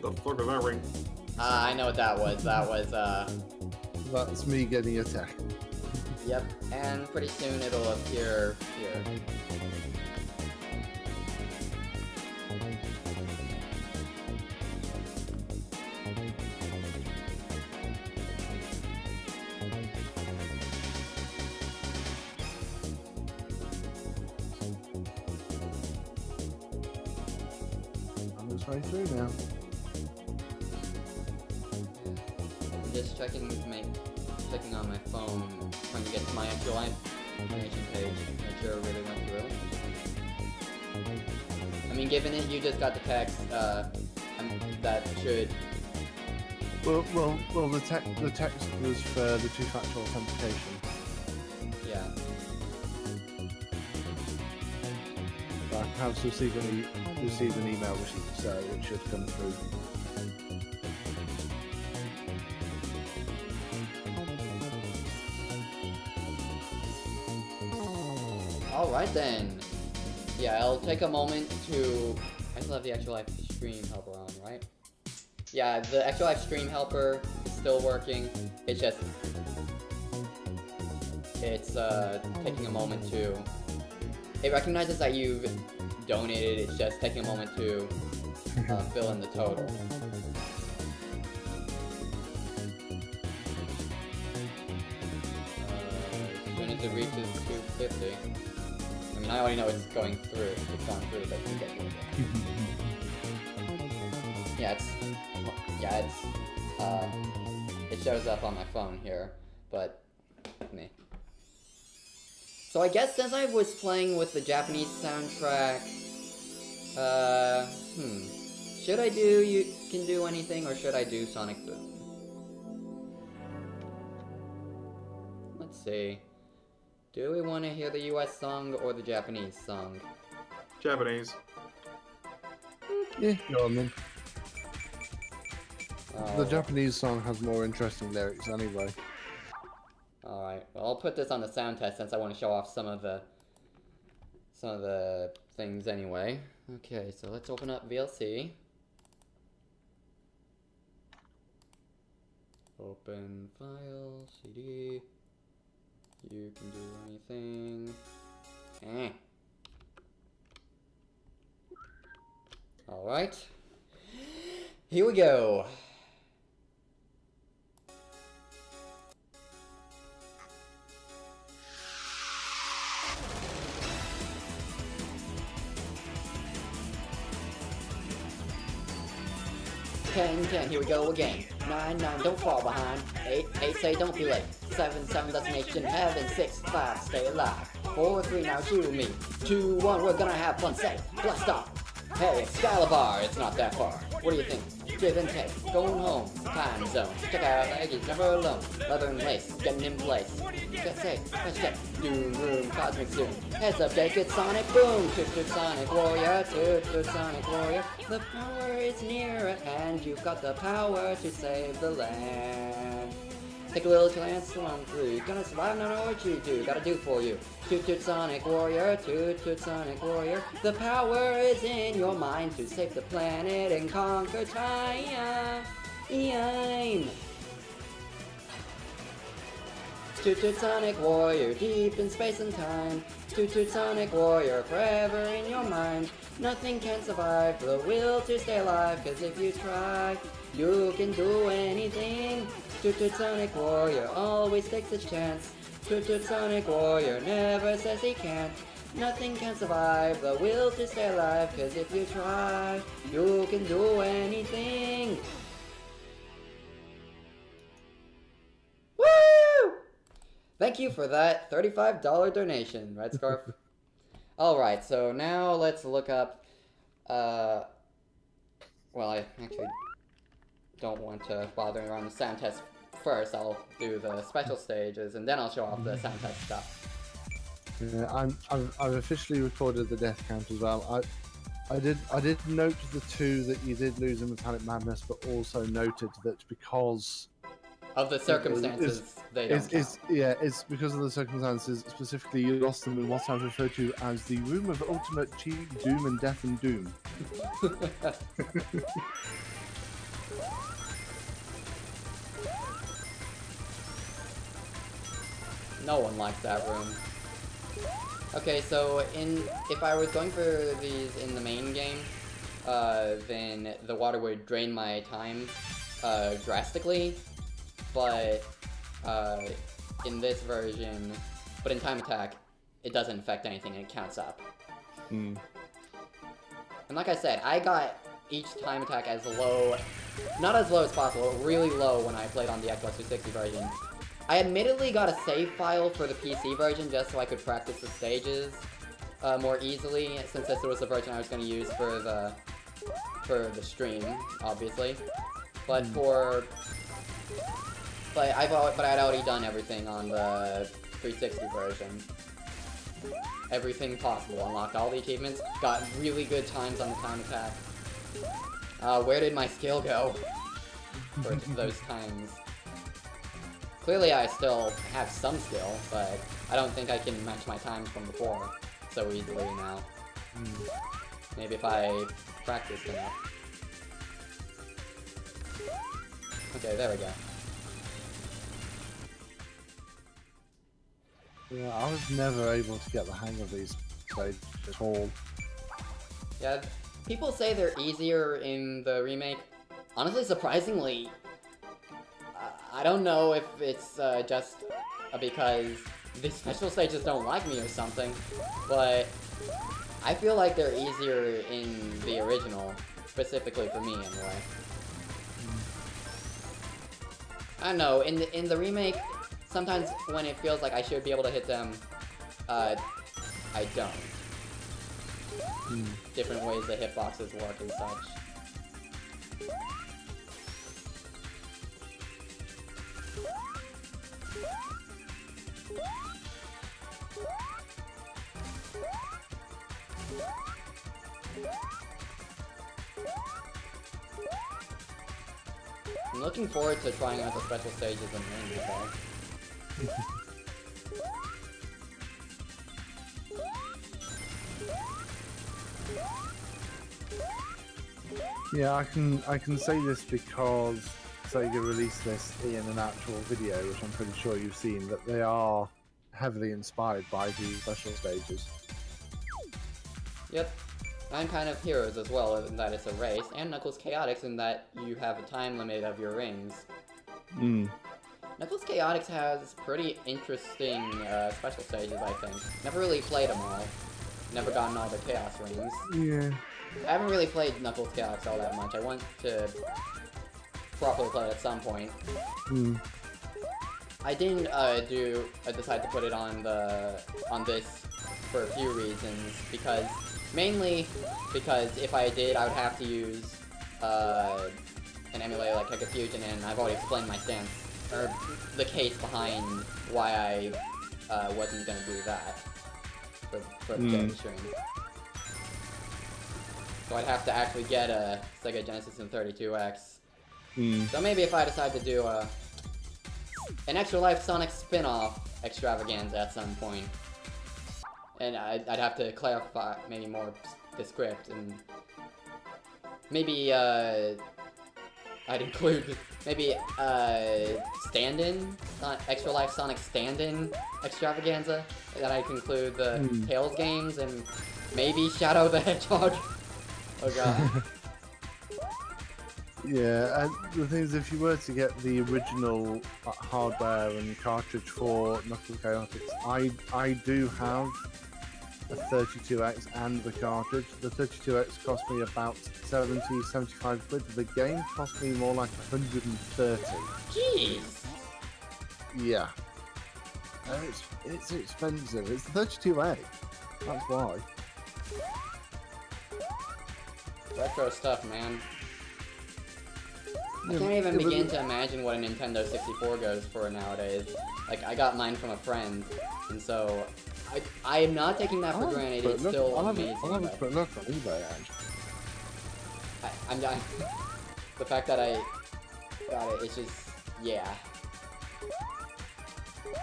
What the fuck was that ring? I know what that was. That was, That's me getting attacked. yep. And pretty soon it'll appear here. I'm just way through now. I'm just checking on my phone, trying to get to my actual life information page, make sure it really went through. I mean, given it, you just got the text, that should... Well, the text was for the two-factor authentication. yeah. I have received an email receipt, so it should come through. Alright then. Yeah, I'll take a moment to... I still have the Extra Life Stream Helper on, right? Yeah, the Extra Life Stream Helper is still working. It's just... It's, taking a moment to... It recognizes that you've donated, it's just taking a moment to fill in the total. As soon as it reaches 250... I mean, I already know it's going through. It's gone through, but you get it. It shows up on my phone here, but me. So I guess since I was playing with the Japanese soundtrack, should I do You Can Do Anything, or should I do Sonic Boom? Let's see. Do we want to hear the US song or the Japanese song? Japanese. Yeah, go on then. Oh, The Japanese song has more interesting lyrics anyway. alright, well I'll put this on the sound test since I want to show off some of the things anyway. Okay, so let's open up VLC. Open file, CD. You Can Do Anything. Alright. Here we go. Ten, here we go again. 9, don't fall behind. 8, say don't be late. 7, destination heaven. 6, 5, stay alive. 4, 3, now shoot me. 2, 1, we're gonna have fun. Say, blast off. Hey, Excalibur, it's not that far. What do you think? Give and take, going home, time zone. Check out Aggie's never alone. Leather and lace, getting in place. Get safe, let's get Doom Room, Cosmic Zoom. Heads up, take it, Sonic Boom. Toot Sonic Warrior, toot Sonic Warrior. The power is near at hand, you've got the power to save the land. Take a little chance along through. Gonna survive, no know what you do. Gotta do for you. Toot Sonic Warrior, toot Sonic Warrior. The power is in your mind to save the planet and conquer time. Toot Sonic Warrior, deep in space and time. Toot Sonic Warrior, forever in your mind. Nothing can survive the will to stay alive, cause if you try, you can do anything. Toot Sonic Warrior always takes a chance. Toot Sonic Warrior never says he can't. Nothing can survive the will to stay alive, cause if you try, you can do anything. Woo! Thank you for that $35 donation, Red Scarf. Alright, so now let's look up, well, I actually don't want to bother around the sound test first. I'll do the special stages, and then I'll show off the sound test stuff. Yeah, I've officially recorded the death count as well. I did note the 2 that you did lose in Metallic Madness, but also noted that because Of the circumstances, they don't count. It's because of the circumstances. Specifically, you lost them in what I refer to as the room of ultimate cheat, doom, and death and doom. No one likes that room. Okay, so if I was going for these in the main game, then the water would drain my time drastically, but in this version, but in time attack, it doesn't affect anything and it counts up. Mm. And like I said, I got each time attack as low, not as low as possible, really low when I played on the Xbox 360 version. I admittedly got a save file for the PC version just so I could practice the stages more easily, since this was the version I was going to use for the stream, obviously. But I'd already done everything on the 360 version. Everything possible. Unlocked all the achievements. Got really good times on the time attack. Where did my skill go for those times? Clearly I still have some skill, but I don't think I can match my times from before so easily now. Maybe if I practiced enough. Okay, there we go. Yeah, I was never able to get the hang of these stages at all. Yeah, people say they're easier in the remake. Honestly, surprisingly, I don't know if it's just because these special stages don't like me or something, but I feel like they're easier in the original, specifically for me anyway. I don't know, in the remake, sometimes when it feels like I should be able to hit them, I don't. Different ways the hitboxes work and such. I'm looking forward to trying out the special stages in Main, okay? Yeah, I can say this because Sega released this in an actual video, which I'm pretty sure you've seen, that they are heavily inspired by the special stages. Yep. I'm kind of Heroes as well, in that it's a race, and Knuckles Chaotix in that you have a time limit of your rings. Knuckles Chaotix has pretty interesting special stages, I think. Never really played them all. Never gotten all the Chaos Rings. Yeah. I haven't really played Knuckles Chaotix all that much. I want to properly play it at some point. I didn't decide to put it on this for a few reasons, mainly because if I did, I would have to use an emulator like Heka Fusion, and I've already explained my stance, or the case behind why I wasn't gonna do that for the game stream. So I'd have to actually get a Sega Genesis and 32X. So maybe if I decide to do an Extra Life Sonic spin-off Extravaganza at some point, and I'd have to clarify maybe more the script, and maybe I'd include maybe stand-in, Extra Life Sonic stand-in Extravaganza, and then I conclude the Tails games and maybe Shadow the Hedgehog. Oh god. Yeah, and the thing is, if you were to get the original hardware and cartridge for Knuckles Chaotix, I do have a 32X and the cartridge. The 32X cost me about 75 quid. The game cost me more like 130. Jeez! Yeah. It's expensive. It's the 32A. That's why. Retro stuff, man. I can't even begin to imagine what a Nintendo 64 goes for nowadays. Like, I got mine from a friend, and so I am not taking that for granted. It's still amazing. I'll have a quick look on eBay, actually. I'm dying. The fact that I got it, it's just, yeah.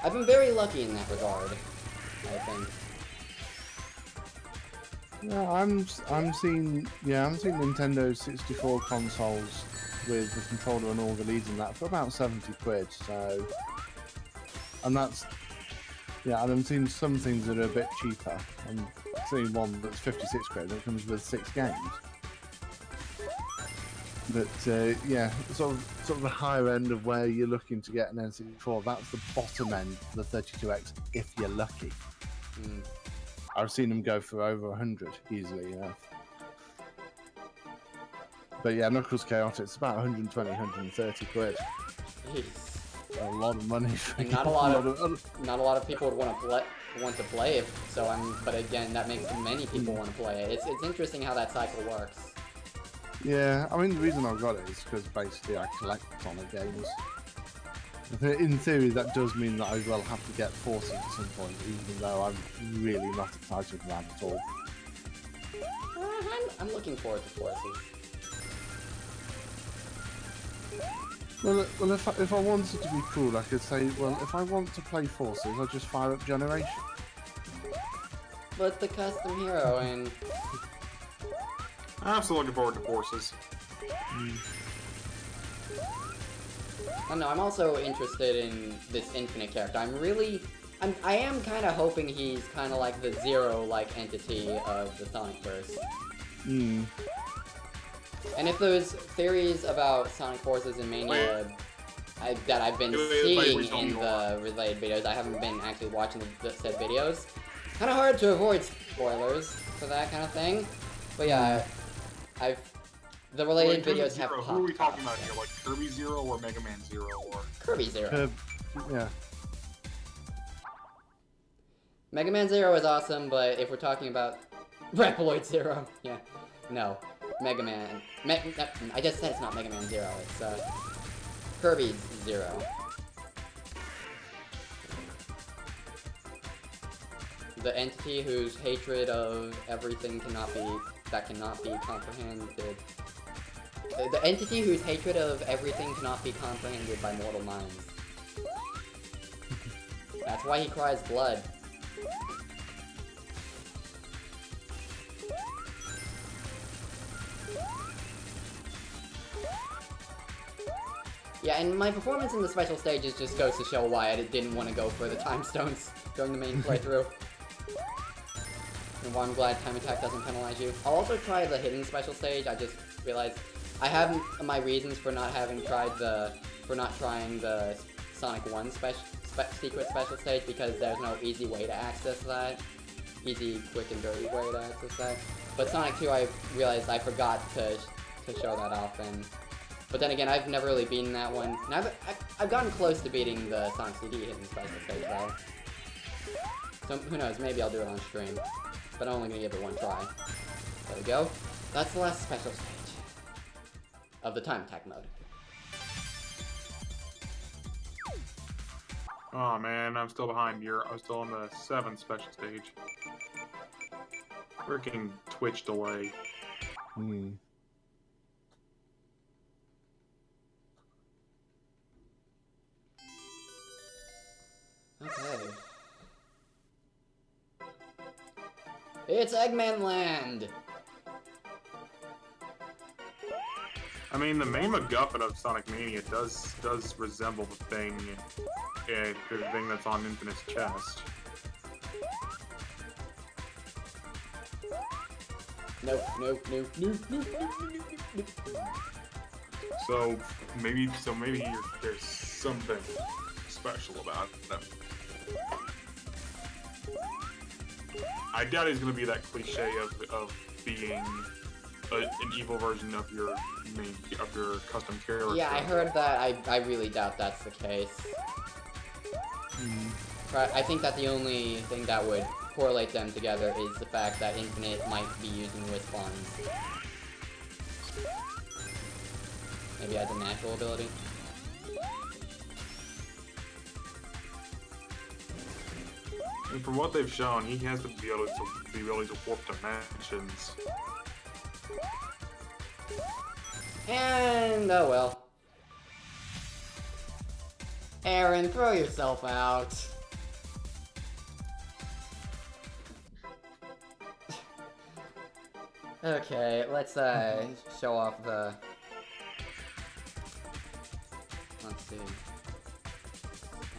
I've been very lucky in that regard, I think. Yeah, I'm seeing Nintendo 64 consoles with the controller and all the leads and that for about 70 quid. So, and that's, yeah, and I'm seeing some things that are a bit cheaper. I'm seeing one that's 56 quid that comes with 6 games. But yeah, sort of the higher end of where you're looking to get an N64. That's the bottom end, the 32X, if you're lucky. Mm. I've seen them go for over 100 easily enough. But yeah, Knuckles Chaotic, it's about 120, 130 quid. Jeez. A lot of money. For And not a lot of people would want to play it. So but again, that makes many people want to play it. It's interesting how that cycle works. Yeah, I mean the reason I've got it is because basically I collect Sonic games. In theory, that does mean that I will have to get Forces at some point, even though I'm really not excited for that at all. I'm looking forward to Forces. Well, if I wanted to be cool, I could say, well, if I want to play Forces, I'll just fire up Generation. But the custom hero and... I'm still looking forward to Forces. I don't know, I'm also interested in this Infinite character. I am kind of hoping he's kind of like the Zero-like entity of the Sonicverse. Hmm. And if those theories about Sonic Forces and Mania that I've been seeing in the related videos, I haven't been actually watching the said videos. Kind of hard to avoid spoilers for that kind of thing. But yeah, the related videos have popped. Who are we talking about here? Like Kirby Zero or Mega Man Zero or Kirby Zero? Yeah. Mega Man Zero is awesome, but if we're talking about Reploid Zero, yeah, no, Mega Man. I just said it's not Mega Man Zero. It's Kirby Zero. The entity whose hatred of everything cannot be comprehended. The entity whose hatred of everything cannot be comprehended by mortal minds. That's why he cries blood. Yeah, and my performance in the special stages just goes to show why I didn't want to go for the time stones during the main playthrough. And why I'm glad time attack doesn't penalize you. I'll also try the hidden special stage. I just realized I have my reasons for not trying the Sonic 1 secret special stage because there's no easy way to access that. Easy, quick, and dirty way to access that. But Sonic 2, I realized I forgot to show that off, but then again, I've never really beaten that one. And I've gotten close to beating the Sonic CD hidden special stage though. So who knows? Maybe I'll do it on stream. But I'm only gonna give it one try. There we go. That's the last special stage of the time attack mode. Oh man, I'm still behind here. I was still on the 7th special stage. Freaking Twitch delay. Hmm. Okay. It's Eggman Land! I mean, the main MacGuffin of Sonic Mania does resemble the thing that's on Infinite's chest. Nope. So maybe there's something special about them. I doubt he's gonna be that cliche of being an evil version of your custom character. Yeah, I heard that. I really doubt that's the case. I think that the only thing that would correlate them together is the fact that Infinite might be using Wisp-Ons. Maybe as a natural ability. And from what they've shown, he has the ability to warp dimensions. And oh well. Aaron, throw yourself out. Okay, let's show off the Let's see.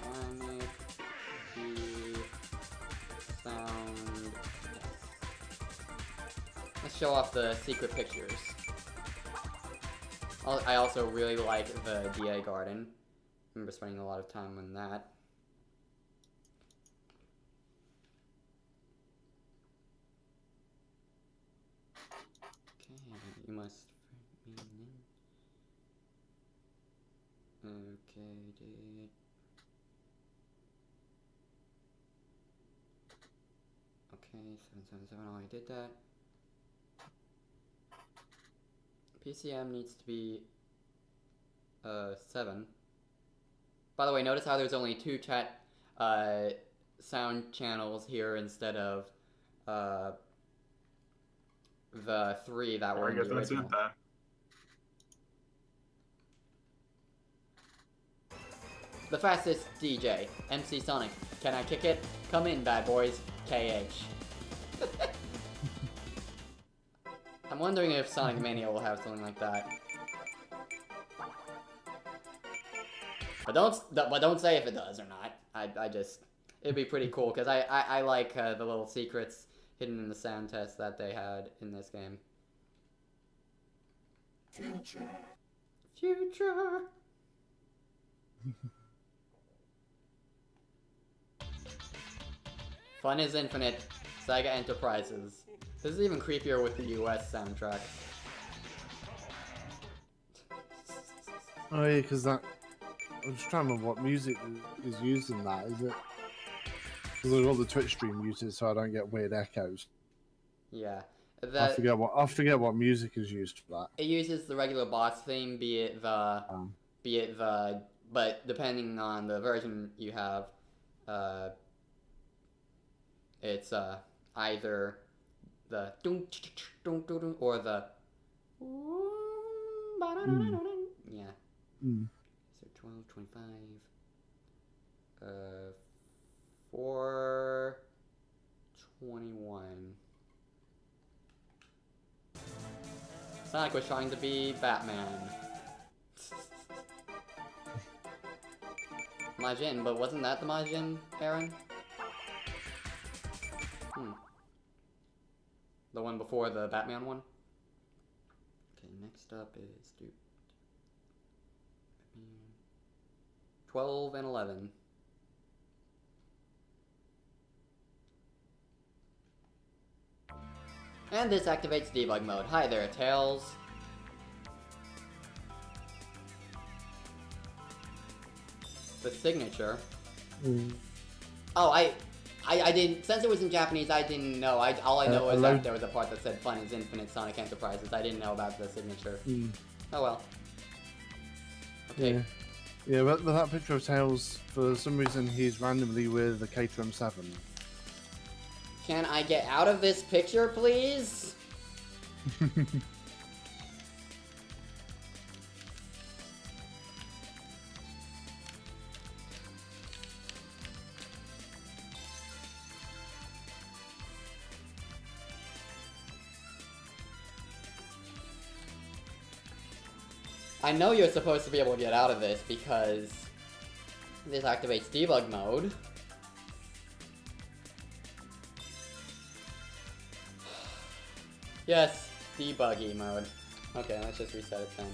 Sonic the sound. Let's show off the secret pictures. I also really like the DA garden. I remember spending a lot of time on that. Okay, you must okay, did. Okay, 777, I already did that. PCM needs to be 7. By the way, notice how there's only 2 chat sound channels here instead of the 3 that were I in guess the that's original. it then. The fastest DJ, MC Sonic. Can I kick it? Come in, bad boys. KH. I'm wondering if Sonic Mania will have something like that. But don't say if it does or not. I just, it'd be pretty cool because I like the little secrets hidden in the sound test that they had in this game. Future. Fun is infinite. Sega Enterprises. This is even creepier with the US soundtrack. Oh yeah, because that. I'm just trying to remember what music is used in that. Is it? Because I've got the Twitch stream muted, so I don't get weird echoes. Yeah. I forget what music is used for that. It uses the regular boss theme, but depending on the version you have, it's either the or the yeah. So 12, 25, 4, 21. Sonic was trying to be Batman. Majin, but wasn't that the Majin, Aaron? The one before the Batman one? Okay, next up is 12 and 11. And this activates debug mode. Hi there, Tails. The signature. Oh, I didn't. Since it was in Japanese, I didn't know. All I know is that there was a part that said "Fun is Infinite Sonic Enterprises." I didn't know about the signature. Oh well. Okay. Yeah, but that picture of Tails, for some reason, he's randomly with the Caterham 7. Can I get out of this picture, please? I know you're supposed to be able to get out of this because this activates debug mode. Yes, debuggy mode. Okay, let's just reset it then.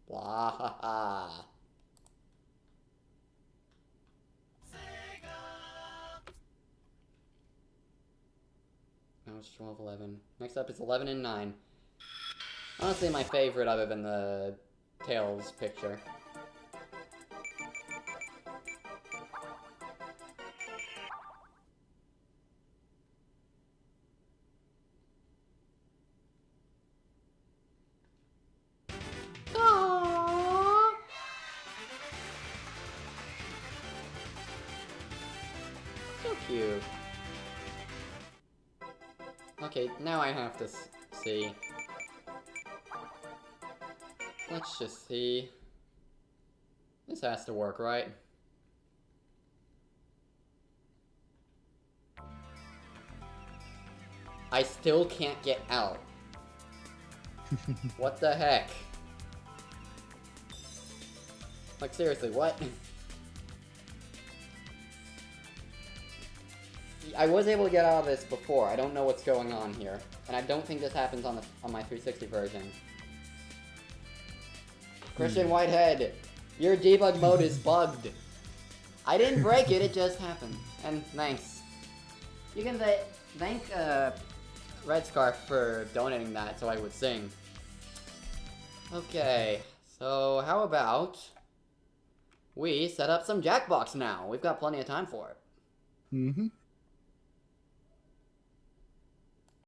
Blah ha ha. Now it's 12, 11. Next up is 11 and 9. Honestly, my favorite other than the Tails picture. So cute. Okay, now I have to see. Let's just see. This has to work, right? I still can't get out. What the heck? Like, seriously, what? I was able to get out of this before. I don't know what's going on here. And I don't think this happens on my 360 version. Christian Whitehead, your debug mode is bugged. I didn't break it, it just happened. And thanks. You can thank Red Scarf for donating that so I would sing. Okay, so how about we set up some Jackbox now? We've got plenty of time for it. Mm-hmm.